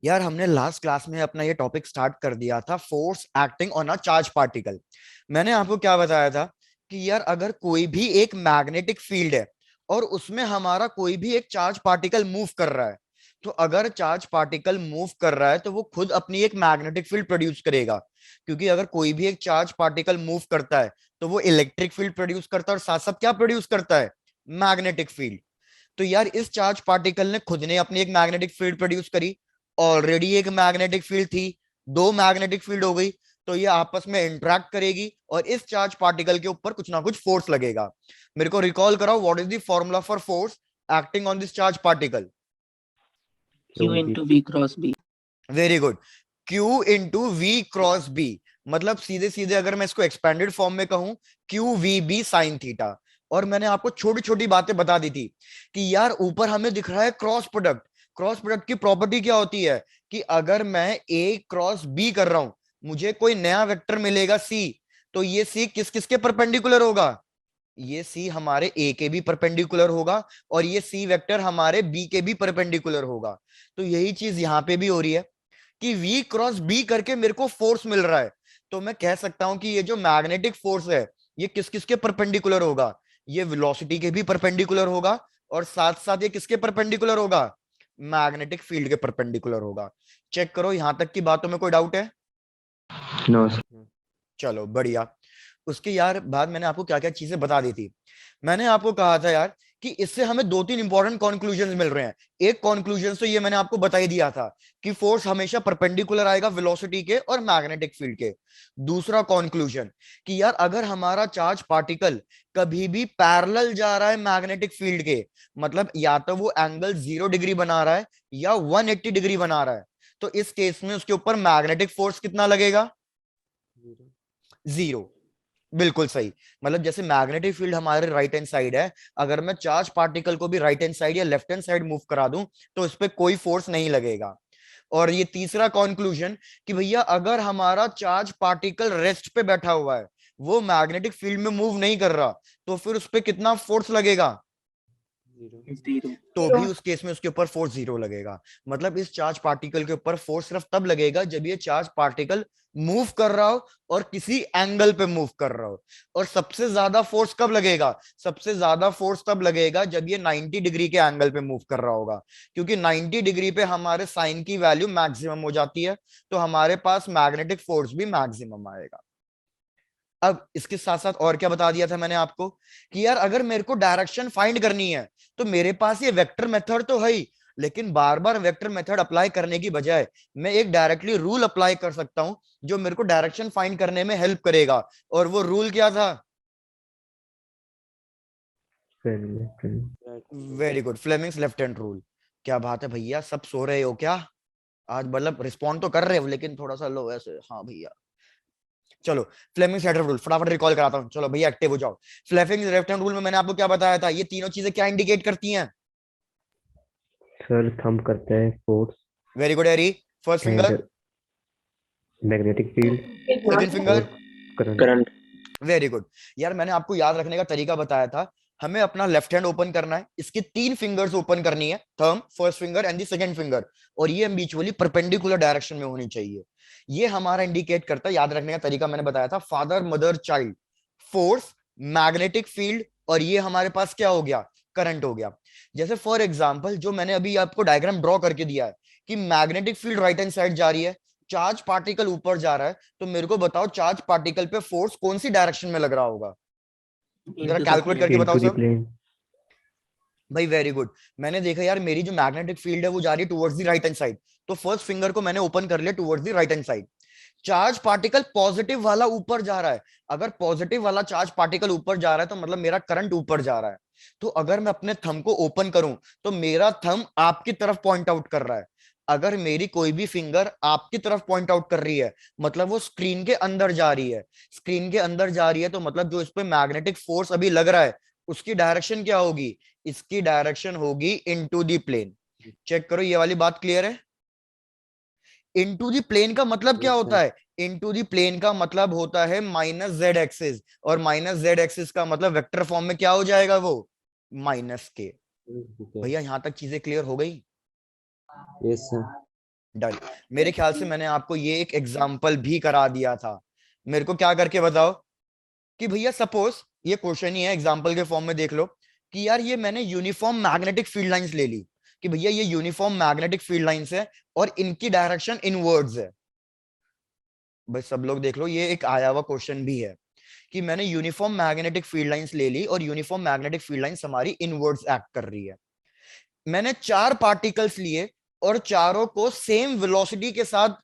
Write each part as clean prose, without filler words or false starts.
यार हमने last class में अपना ये टॉपिक स्टार्ट कर दिया था, force acting on a charge particle. मैंने आपको क्या बताया था कि यार अगर कोई भी एक मैग्नेटिक फील्ड है और उसमें हमारा कोई भी एक चार्ज पार्टिकल मूव कर रहा है, तो अगर चार्ज पार्टिकल मूव कर रहा है तो वो खुद अपनी एक मैग्नेटिक फील्ड प्रोड्यूस करेगा। क्योंकि अगर कोई भी एक चार्ज पार्टिकल मूव करता है तो वो इलेक्ट्रिक फील्ड प्रोड्यूस करता है और साथ साथ क्या प्रोड्यूस करता है, मैग्नेटिक फील्ड। तो यार इस चार्ज पार्टिकल ने खुद ने अपनी एक मैग्नेटिक फील्ड प्रोड्यूस करी। ऑलरेडी एक मैग्नेटिक फील्ड थी, दो मैग्नेटिक फील्ड हो गई। तो ये आपस में इंटरेक्ट करेगी और इस चार्ज पार्टिकल के ऊपर कुछ ना कुछ फोर्स लगेगा। मेरे को रिकॉल कराओ, what is the formula for force acting on this charge particle. Q into V cross B. Very good. Q into V cross B. मतलब सीधे सीधे अगर मैं इसको एक्सपेंडेड फॉर्म में कहूं, Q V B sine theta. और मैंने आपको छोटी छोटी बातें बता दी थी कि यार ऊपर हमें दिख रहा है क्रॉस प्रोडक्ट। क्रॉस प्रोडक्ट की प्रॉपर्टी क्या होती है कि अगर मैं ए क्रॉस बी कर रहा हूं, मुझे कोई नया वेक्टर मिलेगा सी। तो ये सी किस किस के परपेंडिकुलर होगा, ये सी हमारे ए के भी परपेंडिकुलर होगा और ये सी वेक्टर हमारे बी के भी परपेंडिकुलर होगा। तो यही चीज यहां पे भी हो रही है कि V क्रॉस B करके मेरे को फोर्स मिल रहा है। तो मैं कह सकता हूं कि ये जो मैग्नेटिक फोर्स है ये किस किस के परपेंडिकुलर होगा, ये वेलोसिटी के भी परपेंडिकुलर होगा और साथ साथ ये किसके परपेंडिकुलर होगा, मैग्नेटिक फील्ड के परपेंडिकुलर होगा। चेक करो, यहां तक की बातों में कोई डाउट है? No, sir. चलो बढ़िया। उसके यार बाद मैंने आपको क्या क्या चीजें बता दी थी। मैंने आपको कहा था यार कि इससे हमें दो तीन इंपॉर्टेंट कॉन्क्लूजन मिल रहे हैं। एक कॉन्क्लूजन तो ये मैंने आपको बता ही दिया था कि फोर्स हमेशा परपेंडिकुलर आएगा वेलोसिटी के और मैग्नेटिक फील्ड के। दूसरा कॉन्क्लूजन कि यार अगर हमारा चार्ज पार्टिकल कभी भी पैरेलल जा रहा है मैग्नेटिक फील्ड के, मतलब या तो वो एंगल 0 डिग्री बना रहा है या 180 डिग्री बना रहा है, तो इस केस में उसके ऊपर मैग्नेटिक फोर्स कितना लगेगा, 0। बिल्कुल सही। मतलब जैसे मैग्नेटिक फील्ड हमारे राइट हैंड साइड है, अगर मैं चार्ज पार्टिकल को भी राइट हैंड साइड या लेफ्ट हैंड साइड मूव करा दूं तो इस पे कोई फोर्स नहीं लगेगा। और ये तीसरा कंक्लूजन कि भैया अगर हमारा चार्ज पार्टिकल रेस्ट पे बैठा हुआ है, वो मैग्नेटिक फील्ड में मूव नहीं कर रहा, तो फिर उस पे कितना फोर्स लगेगा, Zero. तो भी उस केस में उसके ऊपर फोर्स 0 लगेगा। मतलब इस चार्ज पार्टिकल के ऊपर फोर्स सिर्फ तब लगेगा जब ये चार्ज पार्टिकल मूव कर रहा हो और किसी एंगल पे मूव कर रहा हो। और सबसे ज्यादा फोर्स कब लगेगा, सबसे ज्यादा फोर्स तब लगेगा जब ये 90 डिग्री के एंगल पे मूव कर रहा होगा। क्योंकि 90 डिग्री पे हमारे साइन की वैल्यू मैक्सिमम हो जाती है, तो हमारे पास मैग्नेटिक फोर्स भी मैक्सिमम आएगा। अब इसके साथ साथ और क्या बता दिया था मैंने आपको कि यार अगर मेरे को डायरेक्शन फाइंड करनी है तो मेरे पास ये वेक्टर मेथड तो है ही, लेकिन बार बार वेक्टर मेथड अप्लाई करने की बजाय मैं एक डायरेक्टली रूल अप्लाई कर सकता हूं जो मेरे को डायरेक्शन फाइंड करने में हेल्प करेगा। और वो रूल क्या था, very good, Fleming's left hand rule. क्या बात है भैया, सब सो रहे हो क्या आज? मतलब रिस्पॉन्ड तो कर रहे हो लेकिन थोड़ा सा लो ऐसे, हाँ भैया। चलो, फ्लेमिंग्स लेफ्ट हैंड रूल फटाफट रिकॉल कराता हूँ, चलो भैया एक्टिव हो जाओ। फ्लेमिंग्स लेफ्ट हैंड रूल में मैंने आपको क्या बताया था, ये तीनों चीजें क्या इंडिकेट करती हैं? सर थंब करता है फोर्स वेरी गुड एरी। First and finger, magnetic field second finger, और करंट. Very good. यार मैंने आपको याद रखने का तरीका बताया था, हमें अपना लेफ्ट हैंड ओपन करना है, इसकी तीन फिंगर्स ओपन करनी है, thumb, first finger and the second finger. और ये म्यूचुअली परपेंडिकुलर डायरेक्शन में होनी चाहिए। ये हमारा इंडिकेट करता है, याद रखने का तरीका मैंने बताया था, father mother child, force, magnetic field, और ये हमारे पास क्या हो गया, करंट हो गया। जैसे फॉर एग्जाम्पल जो मैंने अभी आपको डायग्राम ड्रॉ करके दिया है कि magnetic field right hand side जा रही है, चार्ज पार्टिकल ऊपर जा रहा है, तो मेरे को बताओ चार्ज पार्टिकल पे फोर्स कौन सी डायरेक्शन में लग रहा होगा, जरा Into the कैलकुलेट plane. करके बताओ Into the सब। plane. भाई वेरी गुड। मैंने देखा यार मेरी जो मैग्नेटिक फील्ड है वो जा रही है towards the right hand side, तो फर्स्ट फिंगर को मैंने ओपन कर लिया towards the right hand side. Charge particle positive वाला ऊपर जा रहा है, अगर पॉजिटिव वाला चार्ज पार्टिकल ऊपर जा रहा है तो मतलब मेरा करंट ऊपर जा रहा है। तो अगर मैं अपने थंब को ओपन करूं तो मेरा थंब आपकी तरफ पॉइंट आउट कर रहा है। अगर मेरी कोई भी फिंगर आपकी तरफ पॉइंट आउट कर रही है मतलब वो स्क्रीन के अंदर जा रही है। स्क्रीन के अंदर जा रही है तो मतलब जो इस पे मैग्नेटिक फोर्स अभी लग रहा है उसकी डायरेक्शन क्या होगी, इसकी डायरेक्शन होगी इनटू दी प्लेन। चेक करो, ये वाली बात क्लियर है? इनटू दी प्लेन का मतलब क्या Yes, होता sir. है, इनटू दी प्लेन का मतलब होता है माइनस जेड एक्सिस, और माइनस जेड एक्सिस का मतलब वेक्टर फॉर्म में क्या हो जाएगा वो, माइनस के। Okay. भैया यहां तक चीजें क्लियर हो गई? Yes, sir. डन। मेरे ख्याल से मैंने आपको ये एक एग्जाम्पल भी करा दिया था। मेरे को क्या करके बताओ कि भैया सपोज ये क्वेश्चन ही है, एग्जाम्पल के फॉर्म में देख लो कि यार ये मैंने यूनिफॉर्म मैग्नेटिक फील्ड लाइंस ले ली, कि भैया ये यूनिफॉर्म मैग्नेटिक फील्ड लाइंस है और इनकी डायरेक्शन इनवर्ड्स है। भाई सब लोग देख लो, ये एक आया हुआ क्वेश्चन भी है कि मैंने यूनिफॉर्म मैग्नेटिक फील्ड लाइंस ले ली और यूनिफॉर्म मैग्नेटिक फील्ड लाइंस हमारी इनवर्ड्स एक्ट कर रही है। मैंने 4 पार्टिकल्स लिए और चारों को सेम वेलोसिटी के साथ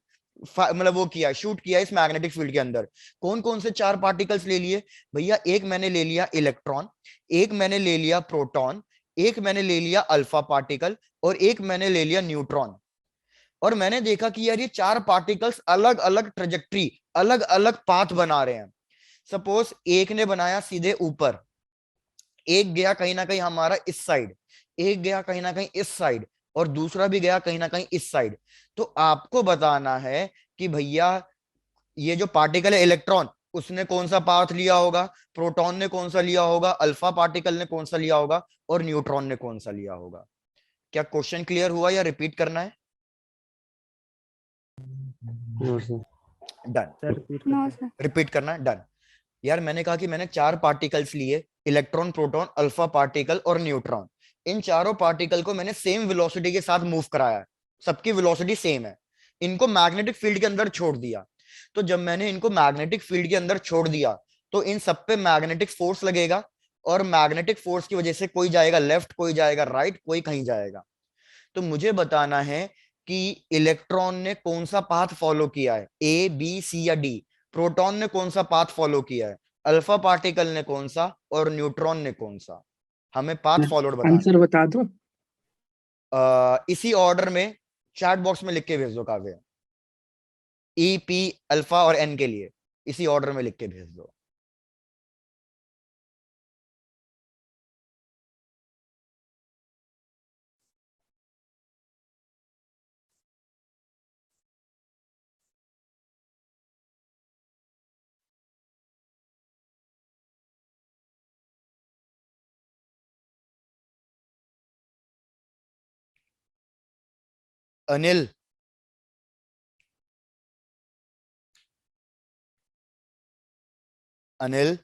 मतलब वो किया, शूट किया इस मैग्नेटिक फील्ड के अंदर। कौन कौन से 4 पार्टिकल्स ले लिए भैया? एक मैंने ले लिया इलेक्ट्रॉन, एक मैंने ले लिया प्रोटॉन, एक मैंने ले लिया अल्फा पार्टिकल और एक मैंने ले लिया न्यूट्रॉन। और मैंने देखा कि यार ये 4 पार्टिकल्स अलग अलग ट्रेजेक्ट्री, अलग अलग पाथ बना रहे हैं। सपोज एक ने बनाया सीधे ऊपर, एक गया कहीं ना कहीं हमारा इस साइड, एक गया कहीं ना कहीं इस साइड और दूसरा भी गया कहीं ना कहीं इस साइड। तो आपको बताना है कि भैया ये जो पार्टिकल है इलेक्ट्रॉन, उसने कौन सा पाथ लिया होगा, प्रोटॉन ने कौन सा लिया होगा, अल्फा पार्टिकल ने कौन सा लिया होगा और न्यूट्रॉन ने कौन सा लिया होगा। क्या क्वेश्चन क्लियर हुआ या रिपीट करना है? No sir. Done. No sir. Repeat करना है? डन। यार मैंने कहा कि मैंने 4 पार्टिकल्स लिए, इलेक्ट्रॉन, प्रोटॉन, अल्फा पार्टिकल और न्यूट्रॉन। इन चारों पार्टिकल को मैंने सेम वेलोसिटी के साथ मूव कराया है, सबकी वेलोसिटी सेम है। इनको मैग्नेटिक फील्ड के अंदर छोड़ दिया। तो जब मैंने इनको मैग्नेटिक फील्ड के अंदर छोड़ दिया तो इन सब पे मैग्नेटिक फोर्स लगेगा और मैग्नेटिक फोर्स की वजह से कोई जाएगा लेफ्ट, कोई जाएगा राइट, कोई कहीं जाएगा। तो मुझे बताना है कि इलेक्ट्रॉन ने कौन सा पाथ फॉलो किया है, ए बी सी या डी। प्रोटॉन ने कौन सा पाथ फॉलो किया है, अल्फा पार्टिकल ने कौन सा और न्यूट्रॉन ने कौन सा। हमें पाथ फॉलोड बताना आंसर बता दो। इसी ऑर्डर में चैट बॉक्स में लिख के भेज दो काव्य। ई पी अल्फा और एन के लिए इसी ऑर्डर में लिख के भेज दो। अनिल, अनिल,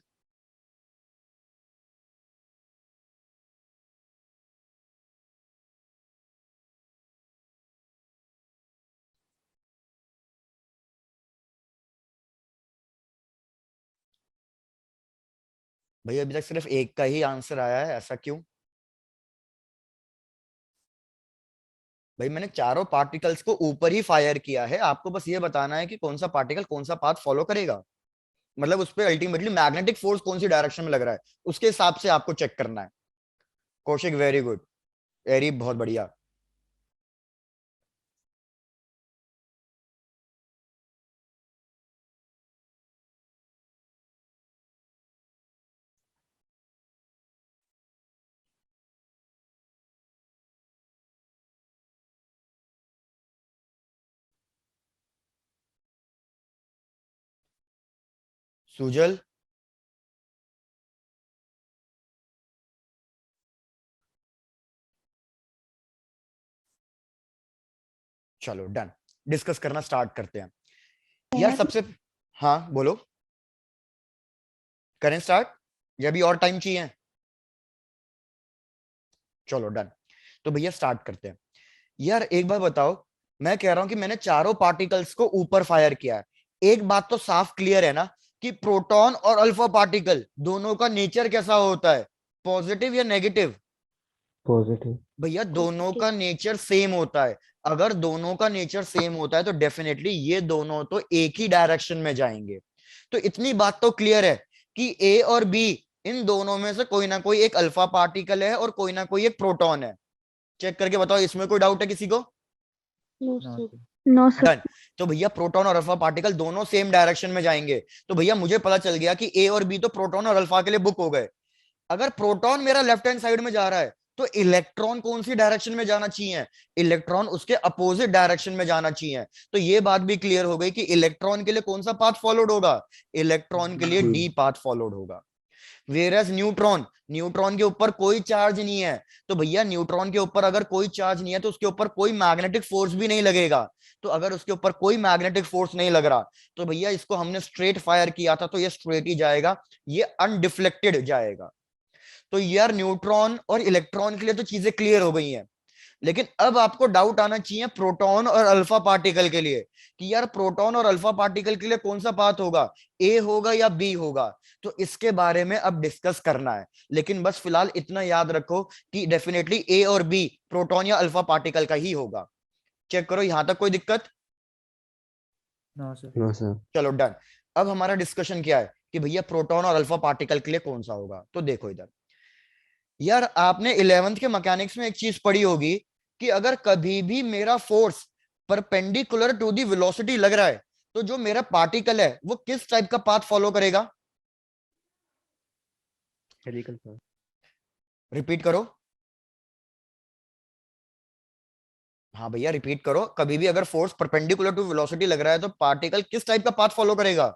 भैया अभी तक सिर्फ एक का ही आंसर आया है, ऐसा क्यों? भाई मैंने चारों पार्टिकल्स को ऊपर ही फायर किया है, आपको बस ये बताना है कि कौन सा पार्टिकल कौन सा पाथ फॉलो करेगा। मतलब उस पर अल्टीमेटली मैग्नेटिक फोर्स कौन सी डायरेक्शन में लग रहा है उसके हिसाब से आपको चेक करना है। कौशिक वेरी गुड, वेरी बहुत बढ़िया। सुजल, चलो डन, डिस्कस करना स्टार्ट करते हैं। यार सबसे, हाँ बोलो, करें स्टार्ट या भी और टाइम चाहिए? चलो डन, तो भैया स्टार्ट करते हैं। यार एक बार बताओ, मैं कह रहा हूं कि मैंने चारों पार्टिकल्स को ऊपर फायर किया है। एक बात तो साफ क्लियर है ना कि प्रोटॉन और अल्फा पार्टिकल दोनों का नेचर कैसा होता है, पॉजिटिव या नेगेटिव? पॉजिटिव। भैया दोनों का नेचर सेम होता है। अगर दोनों का नेचर सेम होता है तो डेफिनेटली ये दोनों तो एक ही डायरेक्शन में जाएंगे। तो इतनी बात तो क्लियर है कि ए और बी, इन दोनों में से कोई ना कोई एक अल्फा पार्टिकल है और कोई ना कोई एक प्रोटॉन है। चेक करके बताओ, इसमें कोई डाउट है किसी को? No sir. डन। तो भैया प्रोटॉन और अल्फा पार्टिकल दोनों सेम डायरेक्शन में जाएंगे। तो भैया मुझे पता चल गया कि ए और बी तो प्रोटॉन और अल्फा के लिए बुक हो गए। अगर प्रोटॉन मेरा लेफ्ट हैंड साइड में जा रहा है तो इलेक्ट्रॉन कौन सी डायरेक्शन में जाना चाहिए? इलेक्ट्रॉन उसके अपोजिट डायरेक्शन में जाना चाहिए। तो ये बात भी क्लियर हो गई कि इलेक्ट्रॉन के लिए कौन सा पाथ फॉलोड होगा, इलेक्ट्रॉन के लिए डी पाथ फॉलोड होगा। वेरस न्यूट्रॉन, न्यूट्रॉन के ऊपर कोई चार्ज नहीं है, तो भैया न्यूट्रॉन के ऊपर अगर कोई चार्ज नहीं है तो उसके ऊपर कोई मैग्नेटिक फोर्स भी नहीं लगेगा। तो अगर उसके ऊपर कोई मैग्नेटिक फोर्स नहीं लग रहा तो भैया इसको हमने स्ट्रेट फायर किया था तो ये स्ट्रेट ही जाएगा, ये अनडिफ्लेक्टेड जाएगा। तो यार न्यूट्रॉन और इलेक्ट्रॉन के लिए तो चीजें क्लियर हो गई हैं, लेकिन अब आपको डाउट आना चाहिए प्रोटॉन और अल्फा पार्टिकल के लिए, कि यार प्रोटॉन और अल्फा पार्टिकल के लिए कौन सा पाथ होगा, ए होगा या बी होगा। तो इसके बारे में अब डिस्कस करना है, लेकिन बस फिलहाल इतना याद रखो कि डेफिनेटली ए और बी प्रोटॉन या अल्फा पार्टिकल का ही होगा। चेक करो यहां तक कोई दिक्कत? No sir. No sir. चलो डन। अब हमारा डिस्कशन क्या है कि भैया प्रोटॉन और अल्फा पार्टिकल के लिए कौन सा होगा। तो देखो इधर, यार आपने 11th के मैकेनिक्स में एक चीज पढ़ी होगी कि अगर कभी भी मेरा force perpendicular to the velocity लग रहा है तो जो मेरा पार्टिकल है वो किस टाइप का पाथ फॉलो करेगा। Helical sir. रिपीट करो। हाँ भैया रिपीट करो, कभी भी अगर फोर्स परपेंडिकुलर टू वेलोसिटी लग रहा है तो पार्टिकल किस टाइप का पाथ फॉलो करेगा।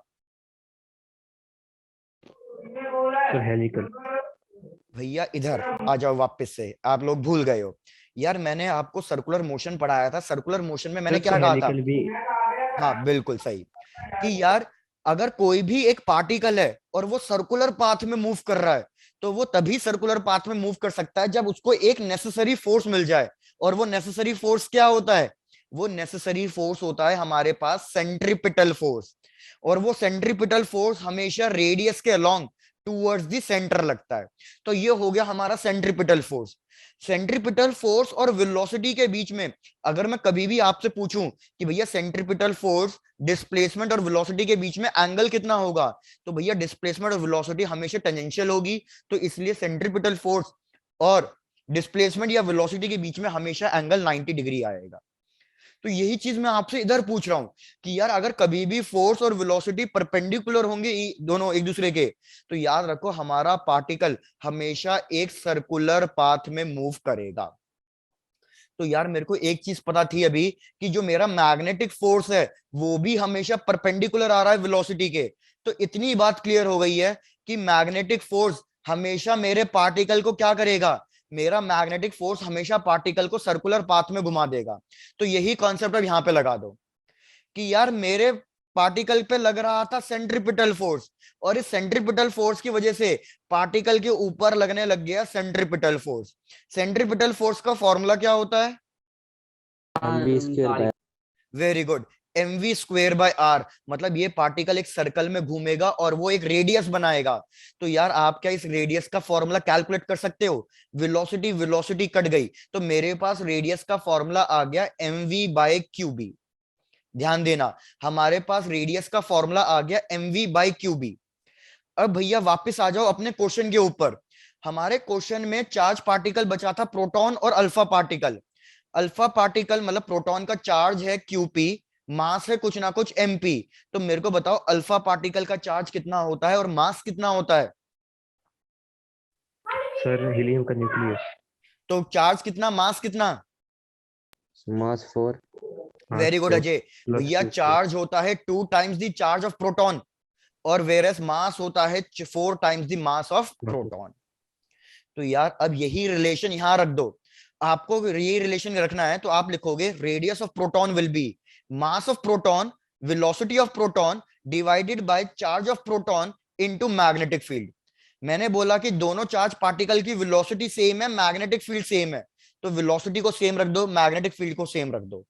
Sir helical. भैया इधर आ जाओ वापस से, आप लोग भूल गए हो। यार मैंने आपको सर्कुलर मोशन पढ़ाया था, सर्कुलर मोशन में मैंने सर क्या तो कहा था। हेलिकल भी। हाँ बिल्कुल सही, कि यार अगर कोई भी एक पार्टिकल है और वो सर्कुलर पाथ में मूव कर रहा है तो वो तभी सर्कुलर पाथ में मूव कर सकता है जब उसको एक नेसेसरी फोर्स मिल जाए। और वो नेसेसरी फोर्स क्या होता है, वो नेसेसरी फोर्स होता है हमारे पास सेंट्रीपिटल फोर्स। और वो सेंट्रीपिटल फोर्स हमेशा रेडियस के अलोंग टूवर्ड्स द सेंटर लगता है। तो ये हो गया हमारा सेंट्रीपिटल फोर्स। सेंट्रीपिटल फोर्स और वेलोसिटी के बीच में अगर मैं कभी भी आपसे पूछूं कि भैया सेंट्रीपिटल फोर्स, डिस्प्लेसमेंट और वेलोसिटी के बीच में एंगल कितना होगा, तो भैया डिस्प्लेसमेंट और वेलोसिटी हमेशा टेंजेंशियल होगी। तो इसलिए सेंट्रीपिटल फोर्स और डिस्प्लेसमेंट या वेलोसिटी के बीच में हमेशा एंगल 90 डिग्री आएगा। तो यही चीज मैं आपसे इधर पूछ रहा हूं कि यार अगर कभी भी फोर्स और वेलोसिटी परपेंडिकुलर होंगे दोनों एक दूसरे के, तो याद रखो हमारा पार्टिकल हमेशा एक सर्कुलर पाथ में मूव करेगा। तो यार मेरे को एक चीज पता थी अभी कि जो मेरा मैग्नेटिक फोर्स है वो भी हमेशा परपेंडिकुलर आ रहा है वेलोसिटी के। तो इतनी बात क्लियर हो गई है कि मैग्नेटिक फोर्स हमेशा मेरे पार्टिकल को क्या करेगा, मेरा मैग्नेटिक फोर्स हमेशा पार्टिकल को सर्कुलर पाथ में घुमा देगा। तो यही कॉन्सेप्ट अब यहां पे लगा दो कि यार मेरे पार्टिकल पे लग रहा था सेंट्रीपिटल फोर्स, और इस सेंट्रीपिटल फोर्स की वजह से पार्टिकल के ऊपर लगने लग गया सेंट्रीपिटल फोर्स। सेंट्रीपिटल फोर्स का फॉर्मूला क्या होता है, हम भी square by. Very good, mv square by R. मतलब ये पार्टिकल एक सर्कल में घूमेगा और वो एक रेडियस बनाएगा। तो यार आप क्या इस रेडियस का फॉर्मूला कैलकुलेट कर सकते हो। वेलोसिटी वेलोसिटी कट गई तो मेरे पास रेडियस का फॉर्मूला आ गया mv बाय क्यूबी। ध्यान देना, हमारे पास रेडियस का फॉर्मूला आ गया mv बाय क्यूबी। अब भैया वापस आ जाओ अपने क्वेश्चन के ऊपर। हमारे क्वेश्चन में चार्ज पार्टिकल बचा था प्रोटॉन और अल्फा पार्टिकल। अल्फा पार्टिकल मतलब प्रोटॉन का चार्ज है क्यूपी, मास है कुछ ना कुछ एमपी। तो मेरे को बताओ अल्फा पार्टिकल का चार्ज कितना होता है और मास कितना होता है। सर हीलियम का न्यूक्लियस। तो चार्ज कितना, मास कितना। मास 4। Mass vary good 4 Ajay. Plus भैया 2 4। चार्ज होता है 2 times the charge of proton, और वेरस मास होता है 4 times the mass of proton. तो यार अब यही रिलेशन यहां रख दो, आपको ये रिलेशन रखना है तो आप लिखोगे radius of proton will be mass of proton, velocity of proton divided by charge of proton into magnetic field. मैंने बोला कि दोनों चार्ज पार्टिकल की वेलोसिटी सेम है, मैग्नेटिक फील्ड सेम है, तो वेलोसिटी को सेम रख दो, मैग्नेटिक फील्ड को सेम रख दो।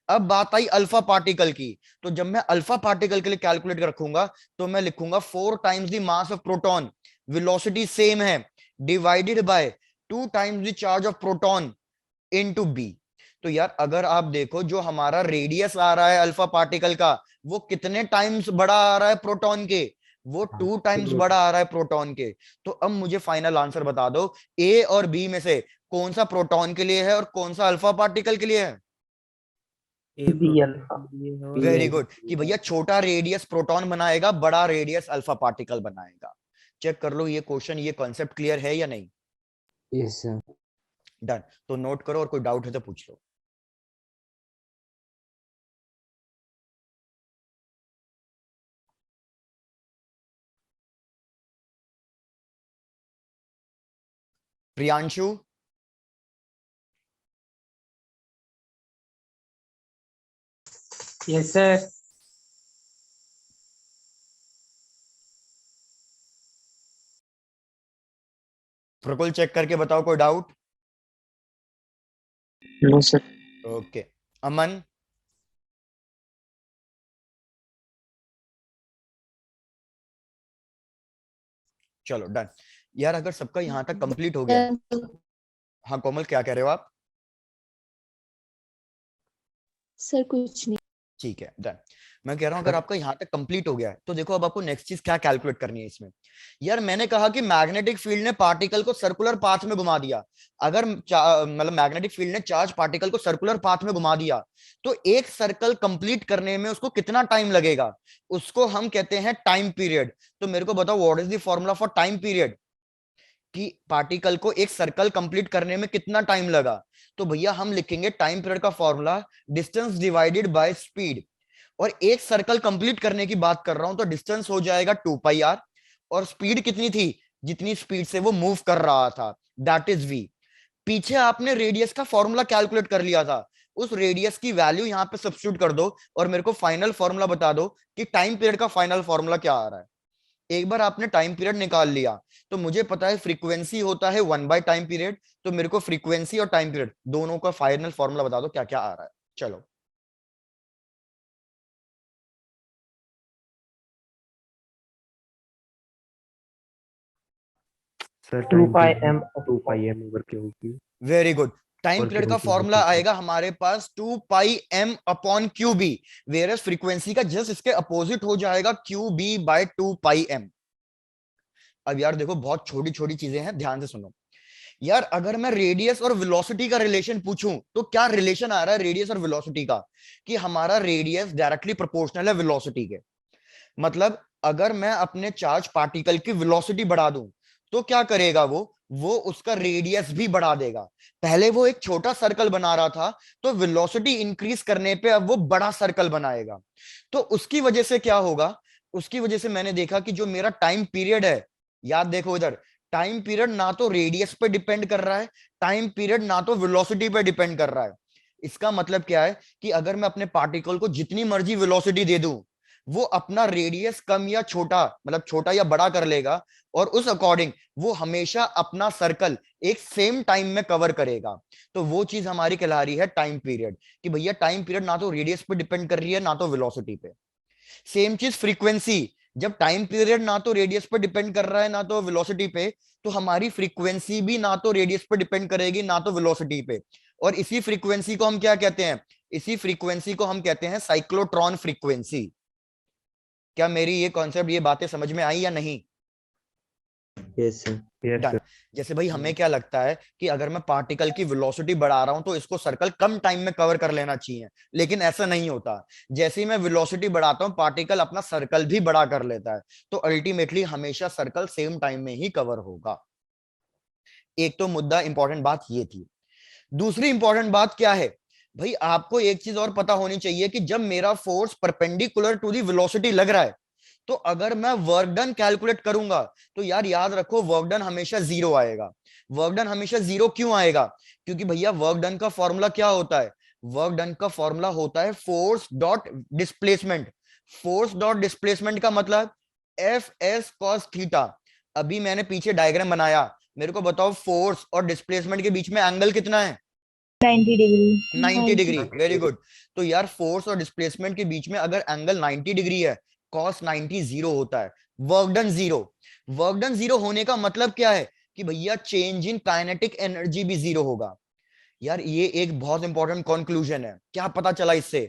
अब बात आई अल्फा पार्टिकल की, तो जब मैं अल्फा पार्टिकल के लिए कैलकुलेट रखूंगा तो मैं लिखूंगा 4 times the mass of proton, velocity same है, divided by 2 times the charge of proton into B. तो यार अगर आप देखो जो हमारा रेडियस आ रहा है अल्फा पार्टिकल का वो कितने टाइम्स बड़ा आ रहा है प्रोटॉन के, वो 2 टाइम्स बड़ा आ रहा है प्रोटॉन के। तो अब मुझे फाइनल आंसर बता दो ए और बी में से कौन सा प्रोटॉन के लिए है और कौन सा अल्फा पार्टिकल के लिए है। ए प्रोटॉन के लिए और वेरी गुड, कि भैया छोटा रेडियस प्रोटॉन बनाएगा, बड़ा रेडियस अल्फा पार्टिकल बनाएगा। चेक कर लो ये क्वेश्चन, ये कॉन्सेप्ट क्लियर है या नहीं। Yes sir. डन, तो नोट करो और कोई डाउट है तो पूछ लो। Priyanshu, yes sir. Prakul check करके बताओ कोई doubt? No sir. Okay, Aman, चलो डन। यार अगर सबका यहां तक कंप्लीट हो गया है, हाँ कोमल क्या कह रहे हो आप? सर कुछ नहीं। ठीक है डन। मैं कह रहा हूं अगर आपका यहाँ तक कंप्लीट हो गया है तो देखो अब आपको नेक्स्ट चीज क्या कैलकुलेट करनी है इसमें। यार मैंने कहा कि मैग्नेटिक फील्ड ने पार्टिकल को सर्कुलर पाथ में घुमा दिया। अगर मतलब मैग्नेटिक फील्ड ने चार्ज पार्टिकल को सर्कुलर पाथ में घुमा दिया तो एक सर्कल कंप्लीट करने में उसको कितना टाइम लगेगा, उसको हम कहते हैं टाइम पीरियड। तो मेरे को बताओ what is the formula for time period, कि पार्टिकल को एक सर्कल कंप्लीट करने में कितना टाइम लगा। तो भैया हम लिखेंगे टाइम पीरियड का formula distance divided by speed. और एक सर्कल कंप्लीट करने की बात कर रहा हूं तो डिस्टेंस हो जाएगा 2πr, और स्पीड कितनी थी, जितनी स्पीड से वो मूव कर रहा था, दैट इज v। पीछे आपने रेडियस का फॉर्मूला कैलकुलेट कर लिया था, उस रेडियस की वैल्यू यहां पे सब्स्टिट्यूट कर दो और मेरे को फाइनल फॉर्मूला बता दो कि टाइम पीरियड का फाइनल फॉर्मूला क्या आ रहा है। एक बार आपने टाइम पीरियड निकाल लिया तो मुझे पता है फ्रीक्वेंसी होता है 1/टाइम पीरियड, तो मेरे को फ्रीक्वेंसी और टाइम पीरियड दोनों का फाइनल फॉर्मूला बता दो क्या क्या आ रहा है। चलो सर 2πm 2πm/क्यूब वेरी गुड। टाइम और पीरियड क्यूब का की फॉर्मूला वैल्यू। आएगा हमारे पास 2πm/QB, वेरस फ्रीक्वेंसी का जस्ट इसके अपोजिट हो जाएगा QB/2πm। अब यार देखो बहुत छोटी छोटी चीजें हैं, ध्यान से सुनो। यार अगर मैं रेडियस और वेलोसिटी का रिलेशन पूछूं तो क्या रिलेशन आ रहा है रेडियस और वेलोसिटी का, कि हमारा रेडियस डायरेक्टली प्रोपोर्शनल है वेलोसिटी के। मतलब अगर मैं अपने चार्ज पार्टिकल की वेलोसिटी बढ़ा दूं तो क्या करेगा वो उसका रेडियस भी बढ़ा देगा। पहले वो एक छोटा सर्कल बना रहा था तो वेलोसिटी इंक्रीज करने पे अब वो बड़ा सर्कल बनाएगा। तो उसकी वजह से क्या होगा, उसकी वजह से मैंने देखा कि जो मेरा टाइम पीरियड है, याद देखो इधर, टाइम पीरियड ना तो रेडियस पे डिपेंड कर रहा है, टाइम पीरियड ना तो वेलोसिटी पे डिपेंड कर रहा है। इसका मतलब क्या है कि अगर मैं अपने पार्टिकल को जितनी मर्जी वेलोसिटी दे दूं वो अपना रेडियस कम या छोटा, मतलब छोटा या बड़ा कर लेगा, और उस अकॉर्डिंग वो हमेशा अपना सर्कल एक सेम टाइम में कवर करेगा। तो वो चीज हमारी कहला रही है टाइम पीरियड, कि भैया टाइम पीरियड ना तो रेडियस पे डिपेंड कर रही है ना तो वेलोसिटी पे। सेम चीज फ्रीक्वेंसी, जब टाइम पीरियड ना तो रेडियस पे डिपेंड कर रहा है ना तो वेलोसिटी पे, तो हमारी फ्रीक्वेंसी भी ना तो रेडियस पे डिपेंड करेगी ना तो वेलोसिटी पे। और इसी फ्रीक्वेंसी को हम क्या कहते हैं, इसी फ्रीक्वेंसी को हम कहते हैं साइक्लोट्रॉन फ्रीक्वेंसी। क्या मेरी ये कॉन्सेप्ट, ये बातें समझ में आई या नहीं? Yes sir. Yes done. Sir. जैसे भाई हमें क्या लगता है कि अगर मैं पार्टिकल की वेलोसिटी बढ़ा रहा हूं तो इसको सर्कल कम टाइम में कवर कर लेना चाहिए, लेकिन ऐसा नहीं होता। जैसे ही मैं वेलोसिटी बढ़ाता हूं पार्टिकल अपना सर्कल भी बड़ा कर लेता है, तो अल्टीमेटली हमेशा सर्कल सेम टाइम में ही कवर होगा। एक तो मुद्दा इंपॉर्टेंट बात ये थी। दूसरी इंपॉर्टेंट बात क्या है, भाई आपको एक चीज और पता होनी चाहिए कि जब मेरा force perpendicular to the velocity लग रहा है तो अगर मैं वर्क डन कैलकुलेट करूंगा तो यार याद रखो वर्क डन हमेशा जीरो आएगा। वर्क डन हमेशा जीरो क्यों आएगा, क्योंकि भैया वर्क डन का फॉर्मूला क्या होता है, वर्क डन का फॉर्मूला होता है force dot displacement. Force dot displacement का मतलब एफ एस कॉस थीटा। अभी मैंने पीछे डायग्राम बनाया, मेरे को बताओ फोर्स और डिस्प्लेसमेंट के बीच में एंगल कितना है? 90 डिग्री। 90 degree, very 90 good. तो यार फोर्स और डिस्प्लेसमेंट के बीच में अगर एंगल 90 डिग्री है, कॉस 90 जीरो होता है, work done zero. Work done zero होने का मतलब क्या है कि भैया चेंज इन काइनेटिक एनर्जी भी जीरो होगा। यार ये एक बहुत इंपॉर्टेंट कंक्लूजन है। क्या पता चला इससे,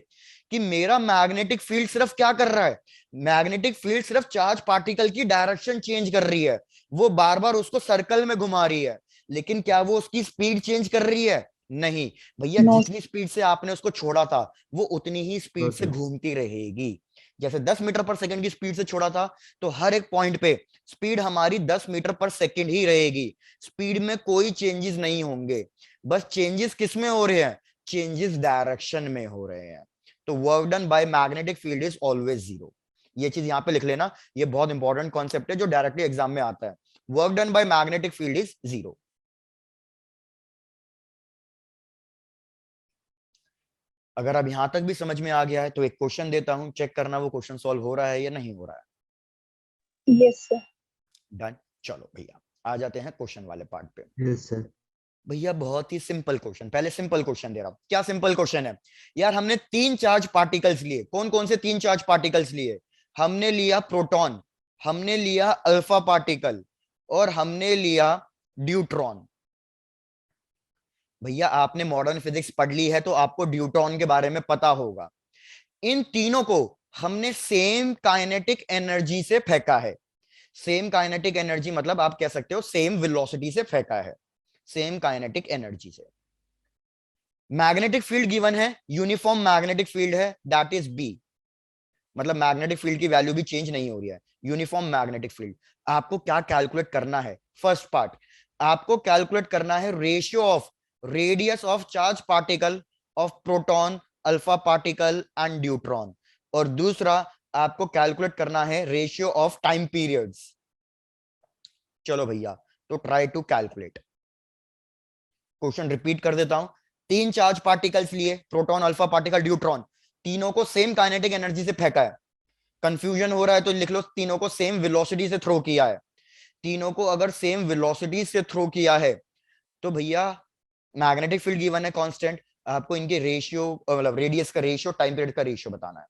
कि मेरा मैग्नेटिक फील्ड सिर्फ क्या कर रहा है, मैग्नेटिक फील्ड सिर्फ चार्ज पार्टिकल की डायरेक्शन चेंज कर रही है, वो बार बार उसको सर्कल में घुमा रही है, लेकिन क्या वो उसकी स्पीड चेंज कर रही है? नहीं भैया, नो जितनी स्पीड से आपने उसको छोड़ा था वो उतनी ही स्पीड से सर। घूमती रहेगी। जैसे 10 मीटर पर सेकंड की स्पीड से छोड़ा था तो हर एक पॉइंट पे स्पीड हमारी 10 मीटर पर सेकंड ही रहेगी, स्पीड में कोई चेंजेस नहीं होंगे। बस चेंजेस किस में हो रहे हैं, चेंजेस डायरेक्शन में हो रहे हैं। तो work done by magnetic field is always zero. ये चीज यहां पे लिख लेना, ये बहुत इंपॉर्टेंट कॉन्सेप्ट है जो डायरेक्टली एग्जाम में आता है। Work done by magnetic field is zero. अगर अब यहां तक भी समझ में आ गया है तो एक क्वेश्चन देता हूं, चेक करना वो क्वेश्चन सॉल्व हो रहा है या नहीं हो रहा है। Yes sir. डन। चलो भैया आ जाते हैं क्वेश्चन वाले पार्ट पे। Yes sir. भैया बहुत ही सिंपल क्वेश्चन, पहले सिंपल क्वेश्चन दे रहा हूं। क्या सिंपल क्वेश्चन है यार? हमने तीन चार्ज पार्टिकल्स लिए। कौन कौन से तीन चार्ज पार्टिकल्स लिए? हमने लिया प्रोटॉन, हमने लिया अल्फा पार्टिकल, और हमने लिया ड्यूट्रॉन। भैया आपने मॉडर्न फिजिक्स पढ़ ली है तो आपको ड्यूट्रॉन के बारे में पता होगा। इन तीनों को हमने सेम काइनेटिक एनर्जी से फेंका है। सेम काइनेटिक एनर्जी मतलब आप कह सकते हो सेम वेलोसिटी से फेंका है, सेम काइनेटिक एनर्जी से। मैग्नेटिक फील्ड गिवन है, यूनिफॉर्म मैग्नेटिक फील्ड है, दैट इज बी। मतलब मैग्नेटिक फील्ड की वैल्यू भी चेंज नहीं हो रही है, यूनिफॉर्म मैग्नेटिक फील्ड। आपको क्या कैलकुलेट करना है? फर्स्ट पार्ट, आपको कैलकुलेट करना है ratio of radius of charge particle of proton, alpha particle and deuteron. और दूसरा आपको कैलकुलेट करना है रेशियो ऑफ टाइम पीरियड्स। चलो भैया तो try to calculate. Question repeat कर देता हूं। तीन चार्ज पार्टिकल्स लिए, प्रोटॉन, अल्फा पार्टिकल, ड्यूट्रॉन। तीनों को सेम काइनेटिक एनर्जी से फेंका है। कंफ्यूजन हो रहा है तो लिख लो तीनों को सेम वेलोसिटी से थ्रो किया है। तीनों को अगर सेम वेलोसिटी से थ्रो किया है तो भैया मैग्नेटिक फील्ड गिवन है कांस्टेंट, आपको इनके रेशियो मतलब रेडियस का रेशियो, टाइम पीरियड का रेशियो बताना है।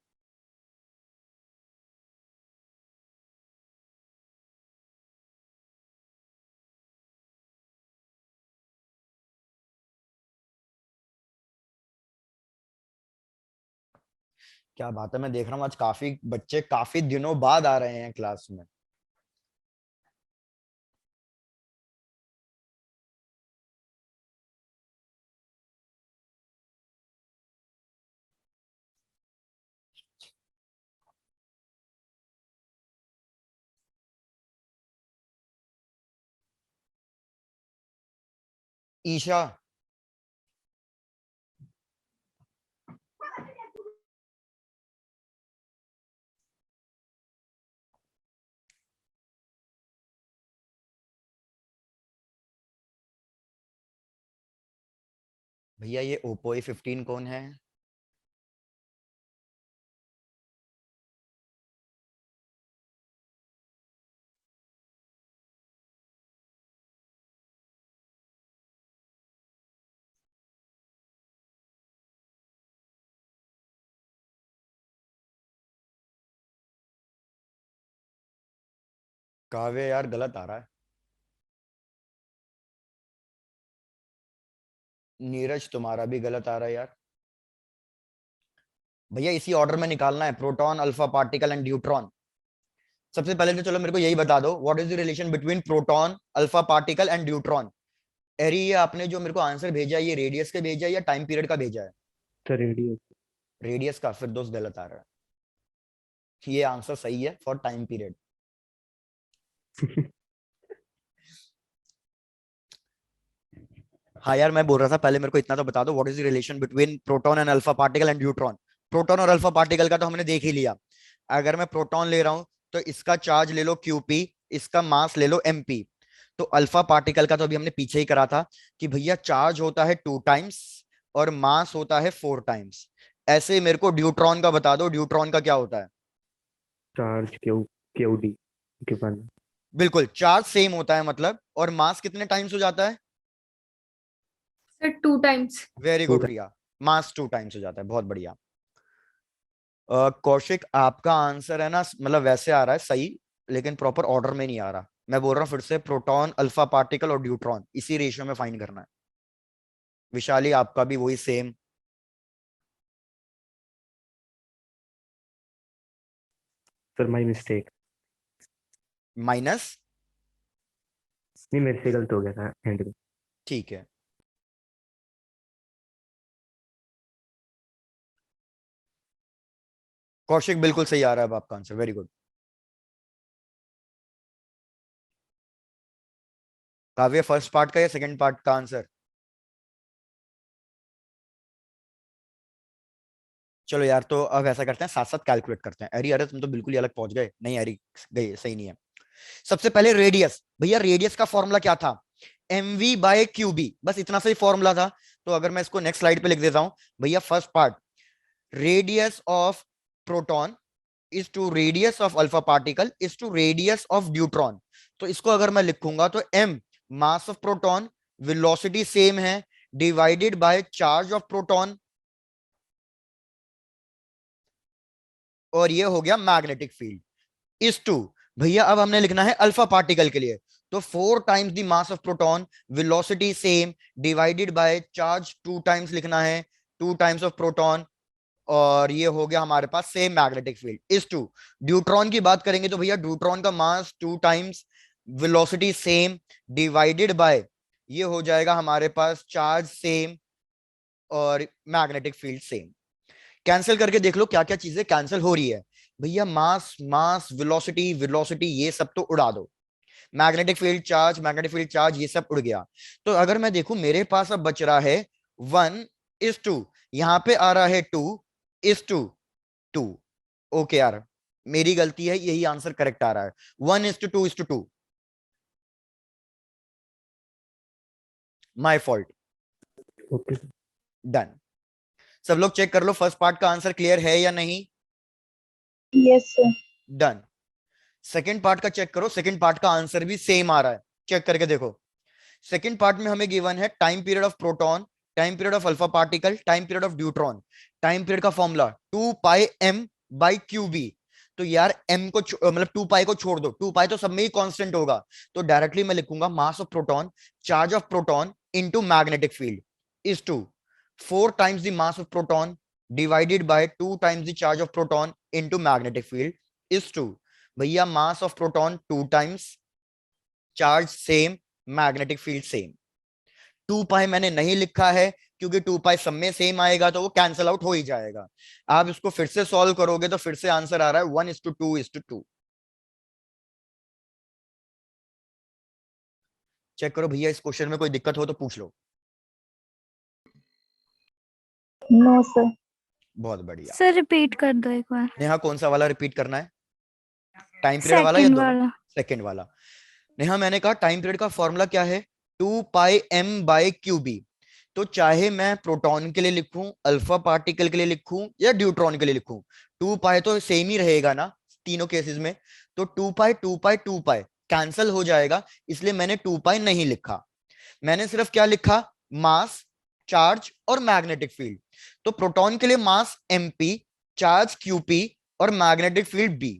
क्या बात है, मैं देख रहा हूँ आज काफी बच्चे काफी दिनों बाद आ रहे हैं क्लास में। ईशा, भैया ये ओप्पो A15 कौन है? काव्य यार गलत आ रहा है। नीरज तुम्हारा भी गलत आ रहा है यार। भैया इसी ऑर्डर में निकालना है, proton, alpha particle and neutron. सबसे पहले तो चलो मेरे को यही बता दो, what is the relation between proton, alpha particle and neutron. एरी ये आपने जो मेरे को आंसर भेजा है ये रेडियस का भेजा है या टाइम पीरियड का भेजा है? Sir radius. रेडियस का, फिर दोस्त गलत आ रहा है। ये आंसर सही है फॉर टाइम पीरियड। हाँ यार मैं बोल रहा था पहले मेरे को इतना तो बता दो, what is the relation between proton and alpha particle and neutron. Proton और अल्फा पार्टिकल का तो हमने देख ही लिया। अगर मैं प्रोटॉन ले रहा हूं तो इसका चार्ज ले लो QP, इसका मास ले लो MP। तो अल्फा पार्टिकल का तो अभी हमने पीछे ही करा था कि भैया चार्ज होता है 2 टाइम्स और मास होता है 4 टाइम्स। ऐसे मेरे को ड्यूट्रॉन का बता दो, ड्यूट्रॉन का क्या होता है? चार्ज क्यूडी के वन। बिल्कुल, चार्ज सेम होता है मतलब, और मास कितने टाइम्स हो जाता है? Sir 2 times. वेरी गुड प्रिया, मास 2 टाइम्स हो जाता है, बहुत बढ़िया। कौशिक आपका आंसर है ना मतलब वैसे आ रहा है सही, लेकिन प्रॉपर ऑर्डर में नहीं आ रहा। मैं बोल रहा हूँ फिर से, प्रोटॉन, अल्फा पार्टिकल और न्यूट्रॉन इसी रेशियो में फाइंड करना है। विशाली आपका भी वही same. Sir my mistake. Minus, नहीं मेरे से गलत हो गया था एंड में। ठीक है। कौशिक बिल्कुल सही आ रहा है अब आपका आंसर, वेरी गुड। काव्य फर्स्ट पार्ट का या सेकंड पार्ट का आंसर? चलो यार तो अब ऐसा करते हैं, साथ साथ कैलकुलेट करते हैं। अरे अरे तुम तो बिल्कुल ही अलग पहुंच गए। नहीं अरे गए, सही नहीं है। सबसे पहले रेडियस, भैया रेडियस का फॉर्मूला क्या था? MV/QB, बस इतना सा ही फॉर्मूला था। तो अगर मैं इसको नेक्स्ट स्लाइड पे लिख देता हूं, भैया first part radius of proton is to radius of alpha particle is to radius of deuteron. तो इसको अगर मैं लिखूंगा तो m mass of proton, velocity same है, divided by charge of proton, और ये हो गया मैग्नेटिक फील्ड इज टू, भैया अब हमने लिखना है अल्फा पार्टिकल के लिए, तो 4 times the mass of proton, velocity same, divided by charge 2 times लिखना है, 2 टाइम्स ऑफ प्रोटॉन, और ये हो गया हमारे पास same magnetic field is two. Deuteron की बात करेंगे तो भैया ड्यूट्रॉन का mass 2 times, velocity same, divided by ये हो जाएगा हमारे पास चार्ज सेम और मैग्नेटिक फील्ड सेम। कैंसिल करके देख लो क्या क्या चीजें कैंसिल हो रही है भैया, मास मास, वेलोसिटी वेलोसिटी, ये सब तो उड़ा दो, magnetic field charge, magnetic field charge, ये सब उड़ गया। तो अगर मैं देखूं मेरे पास अब बच रहा है 1:2, यहां पे आ रहा है 2:2। ओके यार, मेरी गलती है, यही आंसर करेक्ट आ रहा है, 1:2:2, माय फॉल्ट। Okay done. सब लोग चेक कर लो फर्स्ट पार्ट का आंसर क्लियर है या नहीं। Yes sir. Done. Second part का चेक करो, सेकेंड पार्ट का आंसर भी सेम आ रहा है, चेक करके देखो। सेकेंड पार्ट में हमें गिवन है time period of proton, time period of alpha particle, time period of deuteron. Time period का फॉर्मूला 2πm/qb। तो यार m को मतलब 2π को छोड़ दो, 2π तो सब में ही कांस्टेंट होगा, तो डायरेक्टली मैं लिखूंगा mass of proton, charge of proton into magnetic field is to 4 times the mass of proton divided by 2 times the charge of proton into magnetic field is to, भैया mass of proton 2 times, charge same, magnetic field same. 2π मैंने नहीं लिखा है क्योंकि 2π सब में same आएगा तो वो कैंसल आउट हो ही जाएगा। आप इसको फिर से सॉल्व करोगे तो फिर से आंसर आ रहा है 1:2:2। चेक करो भैया, इस क्वेश्चन में कोई दिक्कत हो तो पूछ लो। No sir. बहुत बढ़िया। सर रिपीट कर दो एक बार। नेहा कौन सा वाला रिपीट करना है, टाइम पीरियड वाला या सेकंड दोनों? वाला। सेकंड वाला। नेहा मैंने कहा टाइम पीरियड का फॉर्मूला क्या है, 2πm/qb। तो चाहे मैं प्रोटॉन के लिए लिखूं, अल्फा पार्टिकल के लिए लिखूं या ड्यूट्रॉन के लिए लिखूं, 2π तो सेम ही रहेगा ना तीनों केसेस में, तो 2π 2π 2π कैंसल हो जाएगा, इसलिए मैंने 2π नहीं लिखा। मैंने सिर्फ क्या लिखा, मास, चार्ज और मैग्नेटिक फील्ड। तो प्रोटॉन के लिए मास mp, चार्ज qp और मैग्नेटिक फील्ड b।